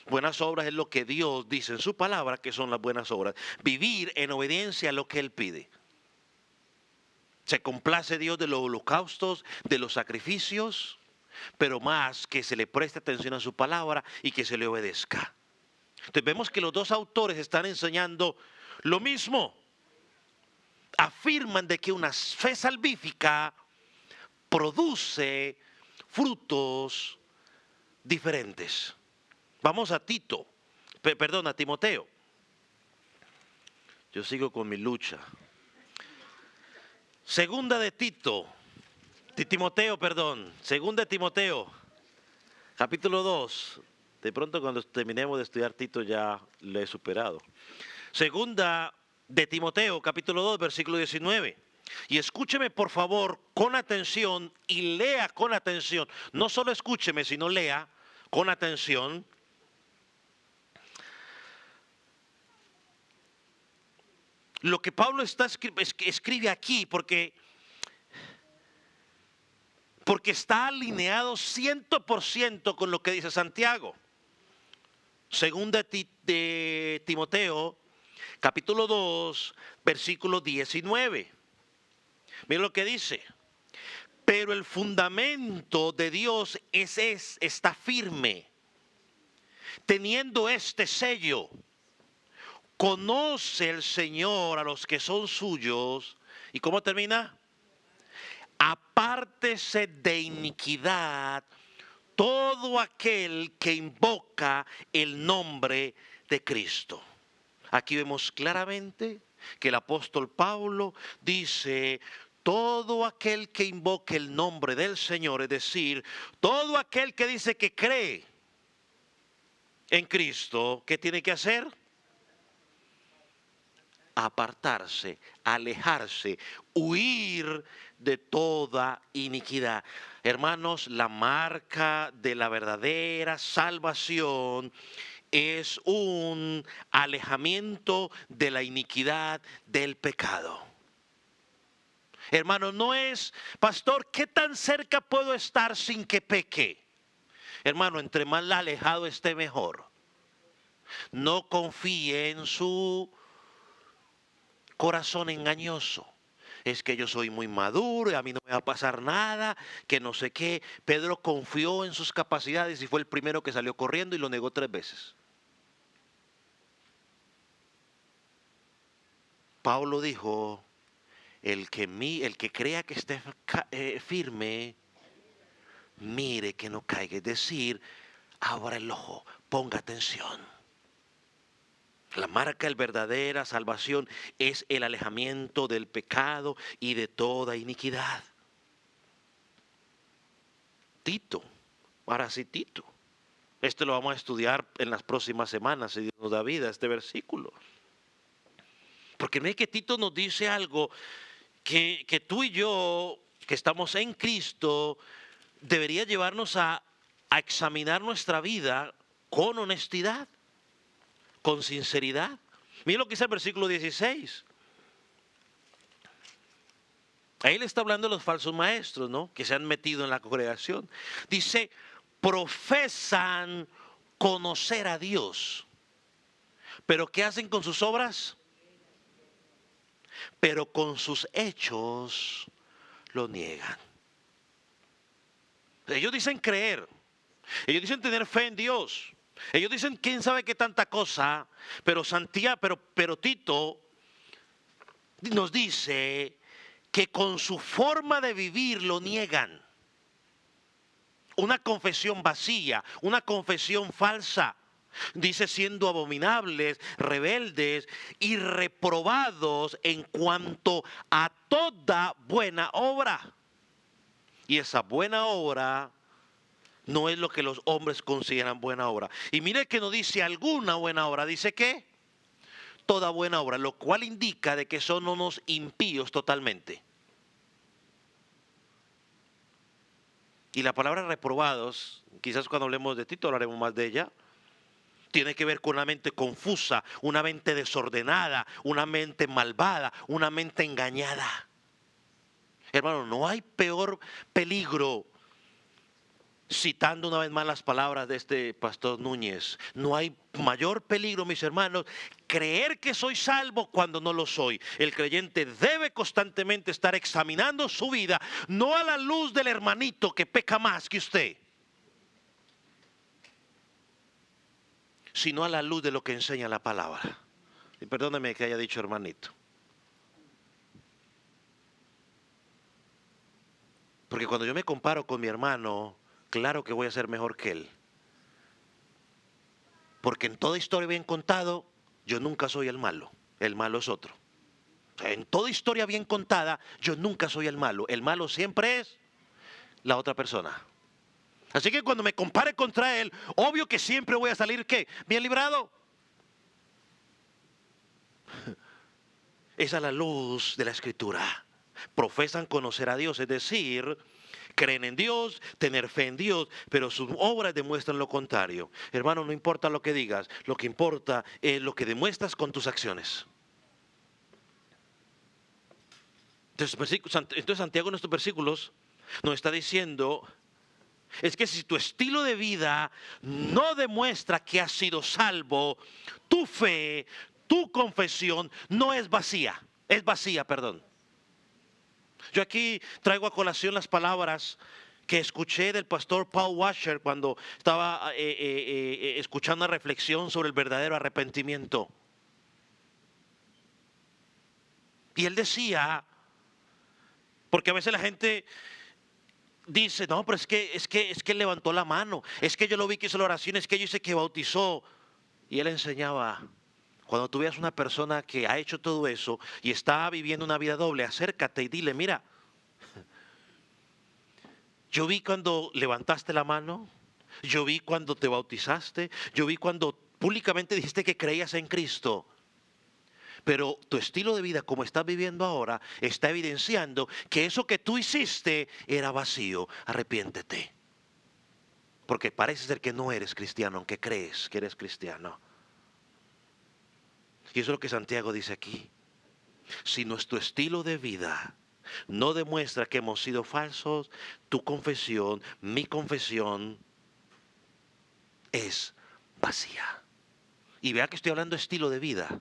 Buenas obras es lo que Dios dice en su palabra que son las buenas obras. Vivir en obediencia a lo que Él pide. Se complace Dios de los holocaustos, de los sacrificios, pero más que se le preste atención a su palabra y que se le obedezca. Entonces vemos que los dos autores están enseñando lo mismo. Afirman de que una fe salvífica produce frutos diferentes. Vamos a Tito, perdón, a Timoteo. Yo sigo con mi lucha. Segunda de Timoteo, segunda de Timoteo, capítulo 2. De pronto cuando terminemos de estudiar Tito ya lo he superado. Segunda de Timoteo, capítulo 2, versículo 19. Y escúcheme por favor con atención y lea con atención. No solo escúcheme, sino lea con atención. Lo que Pablo escribe aquí, porque está alineado 100% con lo que dice Santiago. Segunda de Timoteo, capítulo 2, versículo 19. Miren lo que dice. Pero el fundamento de Dios está firme, teniendo este sello. Conoce el Señor a los que son suyos. ¿Y cómo termina? Apártese de iniquidad todo aquel que invoca el nombre de Cristo. Aquí vemos claramente que el apóstol Pablo dice, todo aquel que invoque el nombre del Señor, es decir, todo aquel que dice que cree en Cristo, ¿qué tiene que hacer? Apartarse, alejarse, huir de toda iniquidad. Hermanos, la marca de la verdadera salvación es un alejamiento de la iniquidad del pecado. Hermano, no es, pastor, ¿qué tan cerca puedo estar sin que peque? Hermano, entre más alejado esté mejor. No confíe en su corazón engañoso. Es que yo soy muy maduro y a mí no me va a pasar nada, que no sé qué. Pedro confió en sus capacidades y fue el primero que salió corriendo y lo negó 3 veces. Pablo dijo, el que crea que esté firme, mire que no caiga. Es decir, abra el ojo, ponga atención. La marca de verdadera salvación es el alejamiento del pecado y de toda iniquidad. Tito, ahora sí Tito. Esto lo vamos a estudiar en las próximas semanas, si Dios nos da vida, este versículo. Porque no es que Tito nos dice algo que tú y yo, que estamos en Cristo, debería llevarnos a examinar nuestra vida con honestidad, con sinceridad. Miren lo que dice el versículo 16. Ahí le está hablando de los falsos maestros, ¿no? Que se han metido en la congregación. Dice, profesan conocer a Dios. ¿Pero qué hacen con sus obras? Pero con sus hechos lo niegan. Ellos dicen creer, ellos dicen tener fe en Dios, ellos dicen quién sabe qué tanta cosa, pero pero Tito nos dice que con su forma de vivir lo niegan. Una confesión vacía, una confesión falsa. Dice siendo abominables, rebeldes y reprobados en cuanto a toda buena obra. Y esa buena obra no es lo que los hombres consideran buena obra. Y mire que no dice alguna buena obra, dice que toda buena obra, lo cual indica de que son unos impíos totalmente. Y la palabra reprobados, quizás cuando hablemos de Tito hablaremos más de ella, tiene que ver con una mente confusa, una mente desordenada, una mente malvada, una mente engañada. Hermano, no hay peor peligro, citando una vez más las palabras de este pastor Núñez, no hay mayor peligro, mis hermanos, creer que soy salvo cuando no lo soy. El creyente debe constantemente estar examinando su vida, no a la luz del hermanito que peca más que usted, sino a la luz de lo que enseña la palabra. Y perdóneme que haya dicho hermanito, porque cuando yo me comparo con mi hermano, claro que voy a ser mejor que él. Porque en toda historia bien contado, yo nunca soy el malo es otro. O sea, en toda historia bien contada, yo nunca soy el malo siempre es la otra persona. Así que cuando me compare contra él, obvio que siempre voy a salir, ¿qué? Bien librado. Esa es la luz de la Escritura. Profesan conocer a Dios, es decir, creen en Dios, tener fe en Dios, pero sus obras demuestran lo contrario. Hermano, no importa lo que digas, lo que importa es lo que demuestras con tus acciones. Entonces Santiago en estos versículos nos está diciendo, es que si tu estilo de vida no demuestra que has sido salvo, tu fe, tu confesión no es vacía, es vacía, perdón. Yo aquí traigo a colación las palabras que escuché del pastor Paul Washer cuando estaba escuchando una reflexión sobre el verdadero arrepentimiento. Y él decía, porque a veces la gente dice, no, pero es que él levantó la mano, es que yo lo vi que hizo la oración, es que yo hice que bautizó. Y él enseñaba, cuando tú veas una persona que ha hecho todo eso y está viviendo una vida doble, acércate y dile, mira, yo vi cuando levantaste la mano, yo vi cuando te bautizaste, yo vi cuando públicamente dijiste que creías en Cristo. Pero tu estilo de vida como estás viviendo ahora está evidenciando que eso que tú hiciste era vacío. Arrepiéntete. Porque parece ser que no eres cristiano, aunque crees que eres cristiano. Y eso es lo que Santiago dice aquí. Si nuestro estilo de vida no demuestra que hemos sido falsos, tu confesión, mi confesión, es vacía. Y vea que estoy hablando de estilo de vida.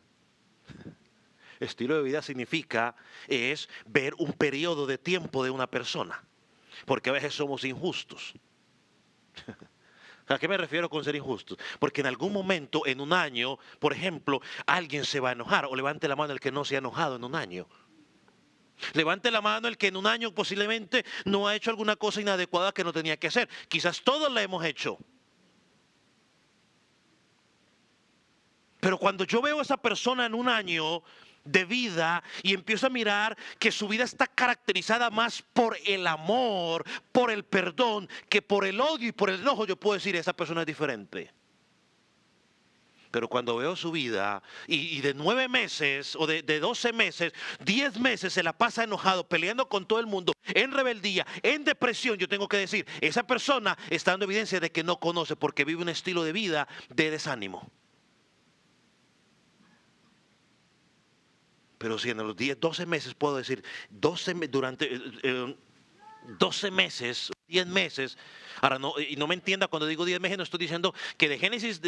Estilo de vida significa, es ver un periodo de tiempo de una persona. Porque a veces somos injustos. ¿A qué me refiero con ser injustos? Porque en algún momento, en un año, por ejemplo, alguien se va a enojar. O levante la mano el que no se ha enojado en un año. Levante la mano el que en un año posiblemente no ha hecho alguna cosa inadecuada que no tenía que hacer. Quizás todos la hemos hecho. Pero cuando yo veo a esa persona en un año de vida y empiezo a mirar que su vida está caracterizada más por el amor, por el perdón, que por el odio y por el enojo, yo puedo decir, esa persona es diferente. Pero cuando veo su vida y de 9 meses o de 12 meses, 10 meses se la pasa enojado, peleando con todo el mundo, en rebeldía, en depresión, yo tengo que decir, esa persona está dando evidencia de que no conoce porque vive un estilo de vida de desánimo. Pero si en los 12 meses puedo decir, durante 12 meses, 10 meses, ahora no, y no me entienda cuando digo 10 meses, no estoy diciendo que de Génesis,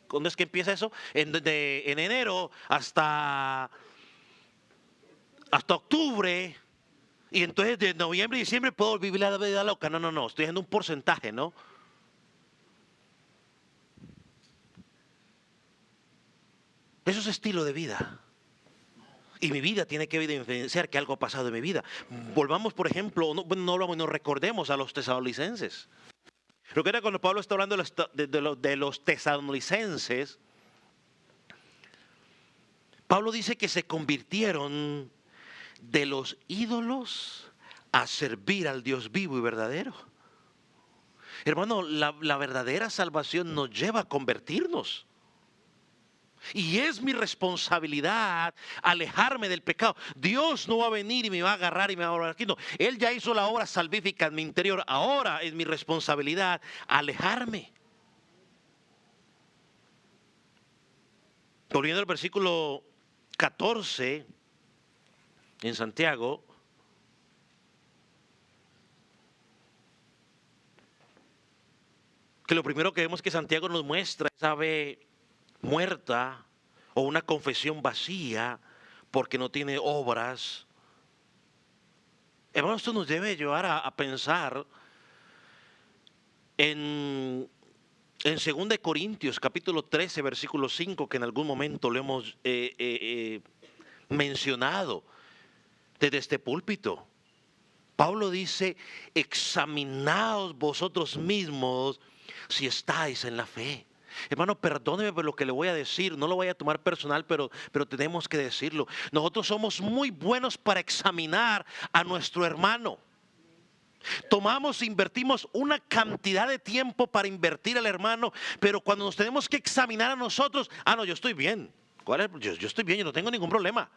¿cuándo es que empieza eso? En enero hasta octubre, Y entonces de noviembre y diciembre puedo vivir la vida loca. No, no, no, estoy haciendo un porcentaje, ¿no? Eso es estilo de vida. Y mi vida tiene que evidenciar que algo ha pasado en mi vida. Volvamos, por ejemplo, no recordemos a los tesalonicenses. Recuerda cuando Pablo está hablando de los tesalonicenses, Pablo dice que se convirtieron de los ídolos a servir al Dios vivo y verdadero. Hermano, la verdadera salvación nos lleva a convertirnos. Y es mi responsabilidad alejarme del pecado. Dios no va a venir y me va a agarrar y me va a agarrar aquí. No, Él ya hizo la obra salvífica en mi interior. Ahora es mi responsabilidad alejarme. Volviendo al versículo 14 en Santiago. Que lo primero que vemos que Santiago nos muestra es ave muerta o una confesión vacía porque no tiene obras. Hermano, esto nos debe llevar a pensar en 2 Corintios capítulo 13 versículo 5, que en algún momento lo hemos mencionado desde este púlpito. Pablo dice: examinaos vosotros mismos si estáis en la fe. Hermano, perdóneme por lo que le voy a decir, no lo voy a tomar personal, pero tenemos que decirlo. Nosotros somos muy buenos para examinar a nuestro hermano. Invertimos una cantidad de tiempo para invertir al hermano, pero cuando nos tenemos que examinar a nosotros, no, yo estoy bien. Yo estoy bien, yo no tengo ningún problema.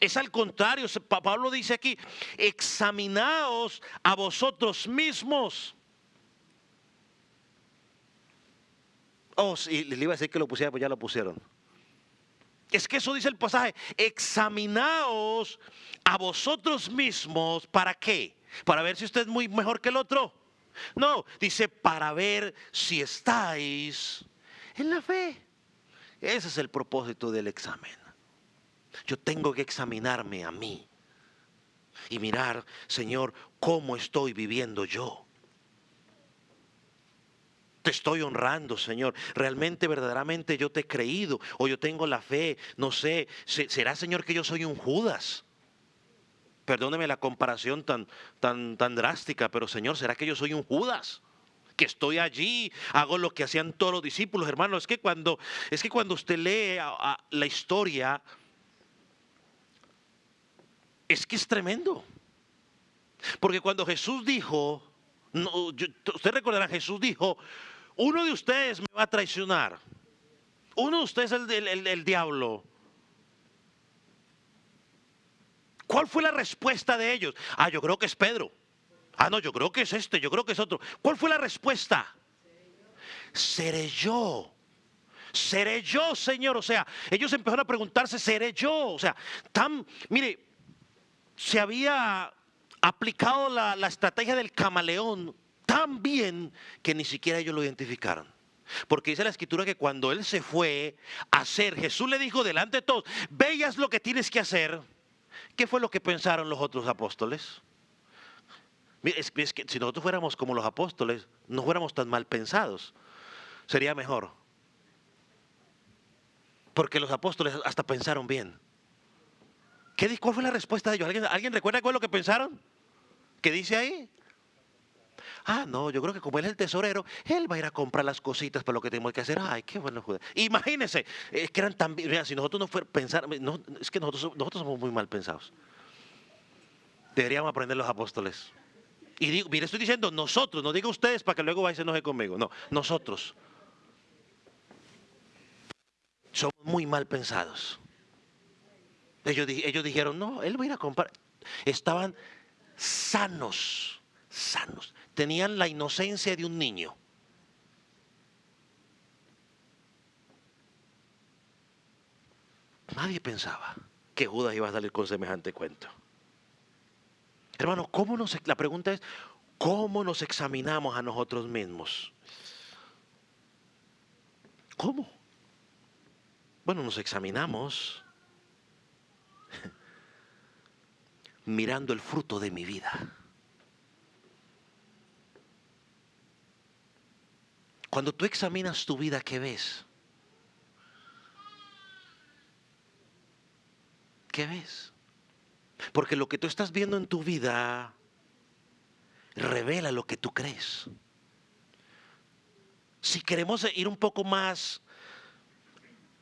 Es al contrario, Pablo dice aquí: examinaos a vosotros mismos. Oh, sí, le iba a decir que lo pusiera, pues ya lo pusieron. Es que eso dice el pasaje: examinaos a vosotros mismos. ¿Para qué? ¿Para ver si usted es muy mejor que el otro? No, dice para ver si estáis en la fe. Ese es el propósito del examen. Yo tengo que examinarme a mí y mirar, Señor, cómo estoy viviendo yo. Te estoy honrando, Señor. Realmente, verdaderamente yo te he creído, o yo tengo la fe. No sé, ¿será, Señor, que yo soy un Judas? Perdóneme la comparación tan drástica, pero Señor, ¿será que yo soy un Judas? Que estoy allí, hago lo que hacían todos los discípulos, hermano. Es que cuando usted lee la historia, es que es tremendo. Porque cuando Jesús dijo, usted recordará, Jesús dijo: uno de ustedes me va a traicionar. Uno de ustedes es el diablo. ¿Cuál fue la respuesta de ellos? Yo creo que es Pedro. No, yo creo que es este, yo creo que es otro. ¿Cuál fue la respuesta? Seré yo. Seré yo, Señor. O sea, ellos empezaron a preguntarse: ¿seré yo? O sea, mire, se había aplicado la estrategia del camaleón tan bien que ni siquiera ellos lo identificaron. Porque dice la escritura que cuando él se fue a hacer, Jesús le dijo delante de todos: veas lo que tienes que hacer. ¿Qué fue lo que pensaron los otros apóstoles? Es que si nosotros fuéramos como los apóstoles, no fuéramos tan mal pensados, sería mejor. Porque los apóstoles hasta pensaron bien. ¿Cuál fue la respuesta de ellos? ¿Alguien recuerda cuál es lo que pensaron? ¿Qué dice ahí? No, yo creo que como él es el tesorero, él va a ir a comprar las cositas para lo que tenemos que hacer. Ay, qué bueno. Imagínense, es que eran tan... Mira, si nosotros no fuéramos pensar, no, es que nosotros somos muy mal pensados. Deberíamos aprender los apóstoles. Y digo, mire, estoy diciendo nosotros, no digo ustedes para que luego vaya y se enoje conmigo. No, nosotros somos muy mal pensados. Ellos dijeron: no, él va a ir a comprar. Estaban sanos. Tenían la inocencia de un niño. Nadie pensaba que Judas iba a salir con semejante cuento. Hermano, la pregunta es: ¿cómo nos examinamos a nosotros mismos? ¿Cómo? Bueno, nos examinamos mirando el fruto de mi vida. Cuando tú examinas tu vida, ¿qué ves? ¿Qué ves? Porque lo que tú estás viendo en tu vida revela lo que tú crees. Si queremos ir un poco más,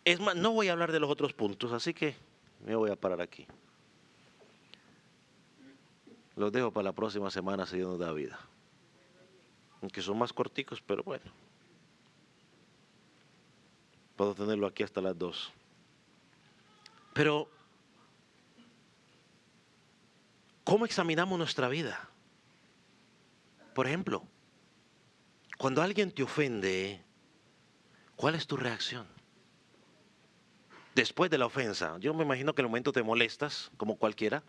es más, no voy a hablar de los otros puntos, así que me voy a parar aquí. Los dejo para la próxima semana si Dios nos da vida. Aunque son más corticos, pero bueno. Puedo tenerlo aquí hasta las 2. Pero, ¿cómo examinamos nuestra vida? Por ejemplo, cuando alguien te ofende, ¿cuál es tu reacción? Después de la ofensa, yo me imagino que en el momento te molestas, como cualquiera,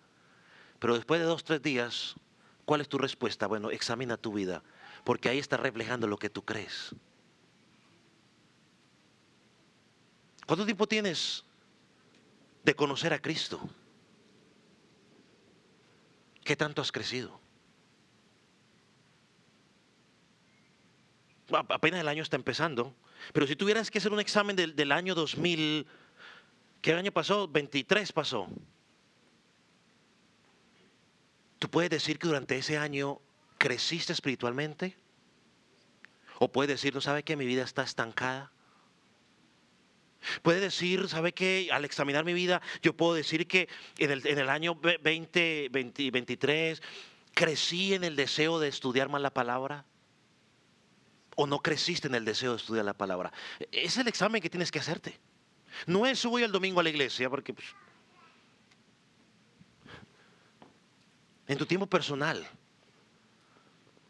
pero después de 2, 3 días, ¿cuál es tu respuesta? Bueno, examina tu vida, porque ahí está reflejando lo que tú crees. ¿Cuánto tiempo tienes de conocer a Cristo? ¿Qué tanto has crecido? Apenas el año está empezando, pero si tuvieras que hacer un examen del año 2000, ¿qué año pasó? 23 pasó. ¿Tú puedes decir que durante ese año creciste espiritualmente? ¿O puedes decir, no sabe que mi vida está estancada? Puede decir, ¿sabe qué? Al examinar mi vida, yo puedo decir que en el año 2023 crecí en el deseo de estudiar más la palabra. ¿O no creciste en el deseo de estudiar la palabra? Es el examen que tienes que hacerte. No es voy el domingo a la iglesia, porque pues, en tu tiempo personal,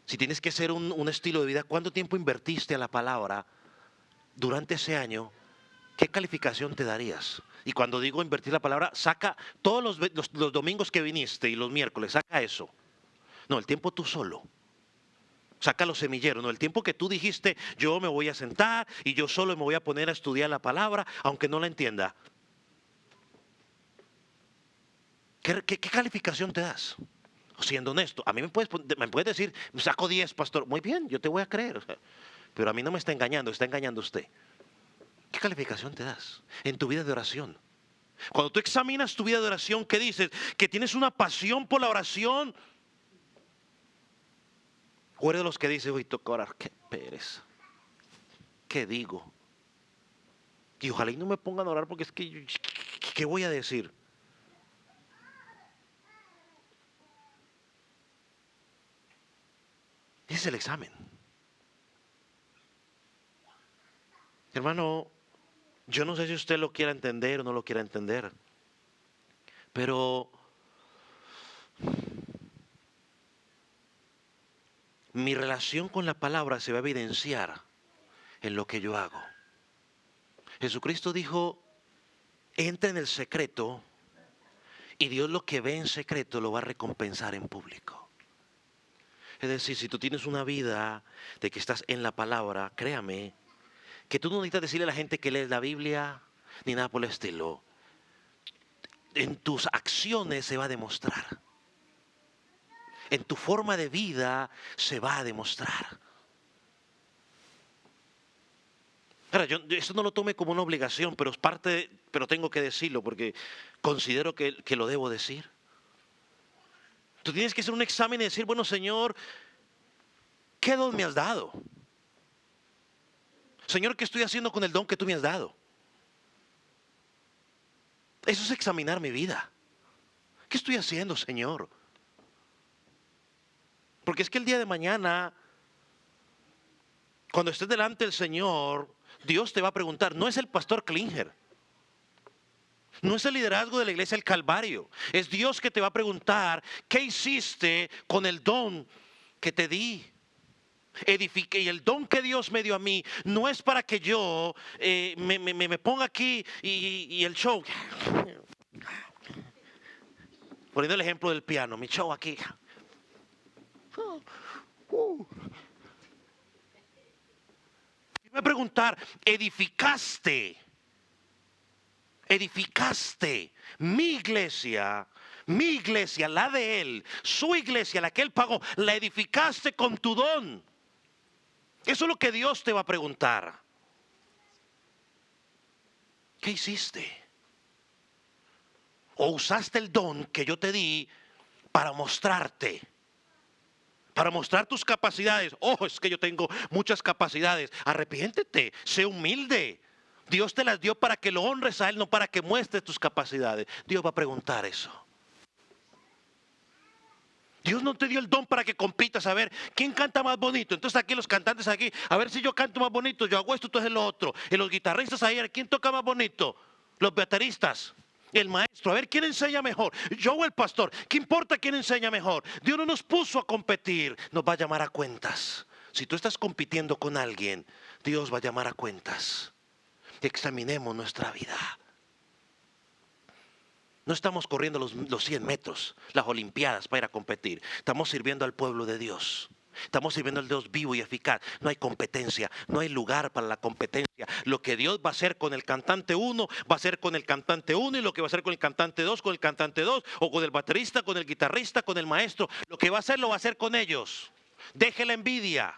si tienes que hacer un estilo de vida, ¿cuánto tiempo invertiste a la palabra durante ese año? ¿Qué calificación te darías? Y cuando digo invertir la palabra, saca todos los domingos que viniste y los miércoles, saca eso. No, el tiempo tú solo. Saca los semilleros, no, el tiempo que tú dijiste, yo me voy a sentar y yo solo me voy a poner a estudiar la palabra, aunque no la entienda. ¿Qué calificación te das? Siendo honesto, a mí me puedes decir, saco 10, pastor. Muy bien, yo te voy a creer. Pero a mí no me está engañando usted. ¿Qué calificación te das en tu vida de oración? Cuando tú examinas tu vida de oración, ¿qué dices? ¿Que tienes una pasión por la oración? ¿O eres de los que dicen, uy, toca orar? Qué pereza. ¿Qué digo? Y ojalá y no me pongan a orar porque es que, ¿qué voy a decir? Ese es el examen. Hermano, yo no sé si usted lo quiera entender o no lo quiera entender, pero mi relación con la palabra se va a evidenciar en lo que yo hago. Jesucristo dijo, entra en el secreto y Dios lo que ve en secreto lo va a recompensar en público. Es decir, si tú tienes una vida de que estás en la palabra, créame, que tú no necesitas decirle a la gente que lees la Biblia ni nada por el estilo. En tus acciones se va a demostrar. En tu forma de vida se va a demostrar. Ahora, yo esto no lo tome como una obligación, pero es parte, pero tengo que decirlo porque considero que lo debo decir. Tú tienes que hacer un examen y decir, bueno, Señor, ¿qué don me has dado? Señor, ¿qué estoy haciendo con el don que tú me has dado? Eso es examinar mi vida. ¿Qué estoy haciendo, Señor? Porque es que el día de mañana, cuando estés delante del Señor, Dios te va a preguntar, no es el pastor Klinger, no es el liderazgo de la iglesia del Calvario, es Dios que te va a preguntar, ¿qué hiciste con el don que te di? Edifique, y el don que Dios me dio a mí no es para que yo me ponga aquí y el show. Poniendo el ejemplo del piano, mi show aquí. Me voy a preguntar, edificaste mi iglesia Mi iglesia, la de Él, su iglesia, la que Él pagó, la edificaste con tu don. Eso es lo que Dios te va a preguntar. ¿Qué hiciste? ¿O usaste el don que yo te di para mostrarte? Para mostrar tus capacidades. Oh, es que yo tengo muchas capacidades. Arrepiéntete, sé humilde. Dios te las dio para que lo honres a Él, no para que muestres tus capacidades. Dios va a preguntar eso. Dios no te dio el don para que compitas a ver quién canta más bonito. Entonces aquí los cantantes aquí, a ver si yo canto más bonito, yo hago esto, tú haces lo otro. Y los guitarristas ahí, ¿quién toca más bonito? Los bateristas, el maestro, a ver quién enseña mejor. Yo o el pastor, ¿qué importa quién enseña mejor? Dios no nos puso a competir, nos va a llamar a cuentas. Si tú estás compitiendo con alguien, Dios va a llamar a cuentas. Examinemos nuestra vida. No estamos corriendo los 100 metros, las olimpiadas para ir a competir. Estamos sirviendo al pueblo de Dios. Estamos sirviendo al Dios vivo y eficaz. No hay competencia, no hay lugar para la competencia. Lo que Dios va a hacer con el cantante 1, va a hacer con el cantante 1, y lo que va a hacer con el cantante 2, con el cantante 2, o con el baterista, con el guitarrista, con el maestro. Lo que va a hacer, lo va a hacer con ellos. Deje la envidia.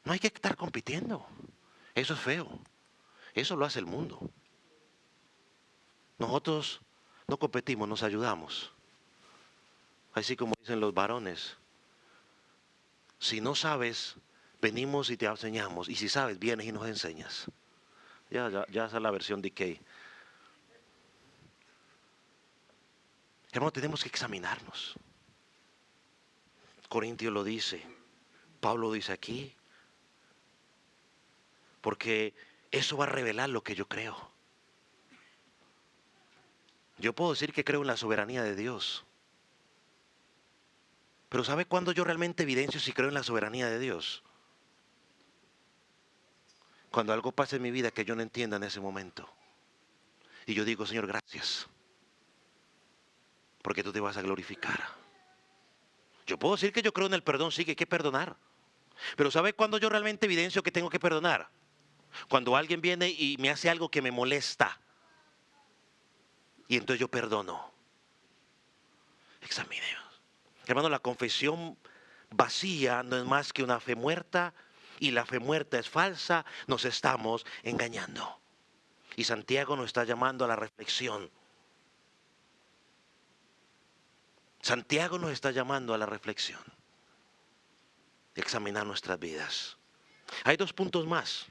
No hay que estar compitiendo. Eso es feo. Eso lo hace el mundo. Nosotros no competimos, nos ayudamos. Así como dicen los varones. Si no sabes, venimos y te enseñamos. Y si sabes, vienes y nos enseñas. Ya esa es la versión de Kay. Hermano, tenemos que examinarnos. Corintios lo dice. Pablo lo dice aquí. Porque eso va a revelar lo que yo creo. Yo puedo decir que creo en la soberanía de Dios. Pero ¿sabe cuándo yo realmente evidencio si creo en la soberanía de Dios? Cuando algo pasa en mi vida que yo no entienda en ese momento. Y yo digo, Señor, gracias. Porque tú te vas a glorificar. Yo puedo decir que yo creo en el perdón, sí, que hay que perdonar. Pero ¿sabe cuándo yo realmente evidencio que tengo que perdonar? Cuando alguien viene y me hace algo que me molesta. Y entonces yo perdono. Examinemos. Hermano, la confesión vacía no es más que una fe muerta. Y la fe muerta es falsa. Nos estamos engañando. Y Santiago nos está llamando a la reflexión. Santiago nos está llamando a la reflexión. Examinar nuestras vidas. Hay 2 puntos más.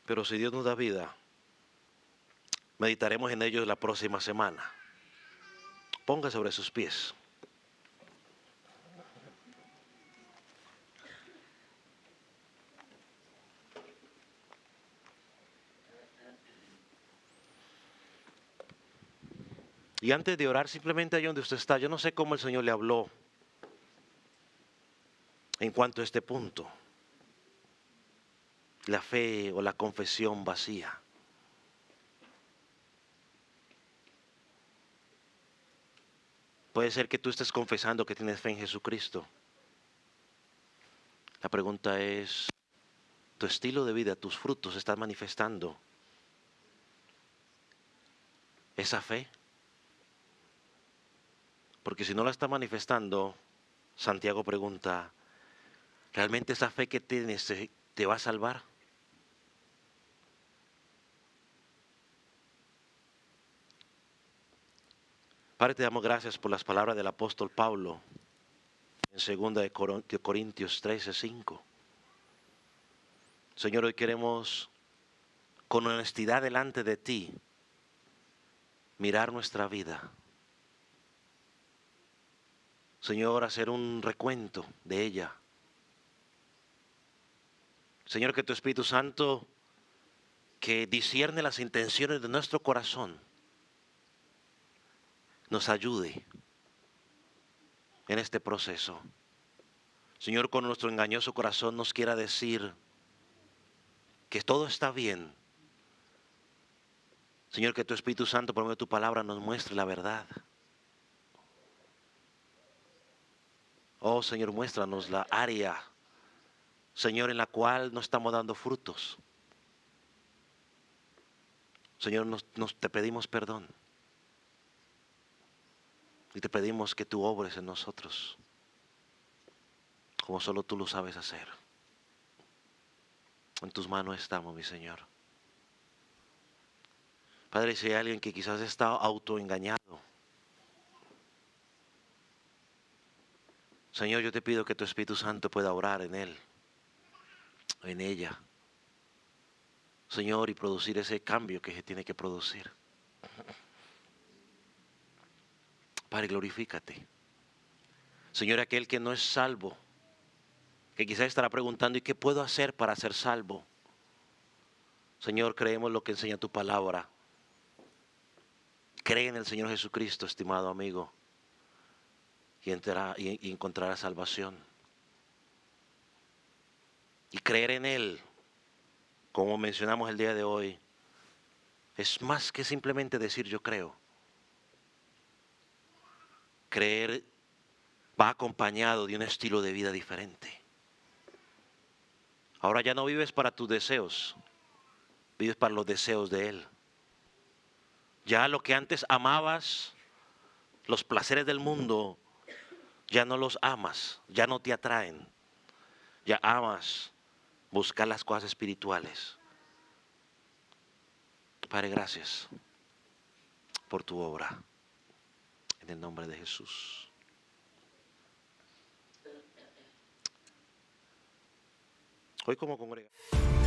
Pero si Dios nos da vida, meditaremos en ellos la próxima semana. Ponga sobre sus pies. Y antes de orar, simplemente ahí donde usted está, yo no sé cómo el Señor le habló en cuanto a este punto. La fe o la confesión vacía. Puede ser que tú estés confesando que tienes fe en Jesucristo. La pregunta es, ¿tu estilo de vida, tus frutos están manifestando esa fe? Porque si no la está manifestando, Santiago pregunta, ¿realmente esa fe que tienes te va a salvar? Padre, te damos gracias por las palabras del apóstol Pablo en 2 de Corintios 13:5. Señor, hoy queremos con honestidad delante de ti mirar nuestra vida. Señor, hacer un recuento de ella. Señor, que tu Espíritu Santo, que discierne las intenciones de nuestro corazón, nos ayude en este proceso. Señor, con nuestro engañoso corazón nos quiera decir que todo está bien. Señor, que tu Espíritu Santo, por medio de tu palabra, nos muestre la verdad. Oh, Señor, muéstranos la área, Señor, en la cual no estamos dando frutos. Señor, te pedimos perdón y te pedimos que tú obres en nosotros como solo tú lo sabes hacer. En tus manos estamos, mi Señor. Padre, si hay alguien que quizás está autoengañado, Señor, yo te pido que tu Espíritu Santo pueda orar en él, en ella, Señor, y producir ese cambio que se tiene que producir. Padre, glorifícate. Señor, aquel que no es salvo, que quizás estará preguntando, ¿y qué puedo hacer para ser salvo? Señor, creemos lo que enseña tu palabra. Cree en el Señor Jesucristo, estimado amigo, y encontrarás salvación. Y creer en Él, como mencionamos el día de hoy, es más que simplemente decir yo creo. Creer va acompañado de un estilo de vida diferente. Ahora ya no vives para tus deseos, vives para los deseos de Él. Ya lo que antes amabas, los placeres del mundo, ya no los amas, ya no te atraen. Ya amas buscar las cosas espirituales. Padre, gracias por tu obra. En el nombre de Jesús. Hoy como congregación.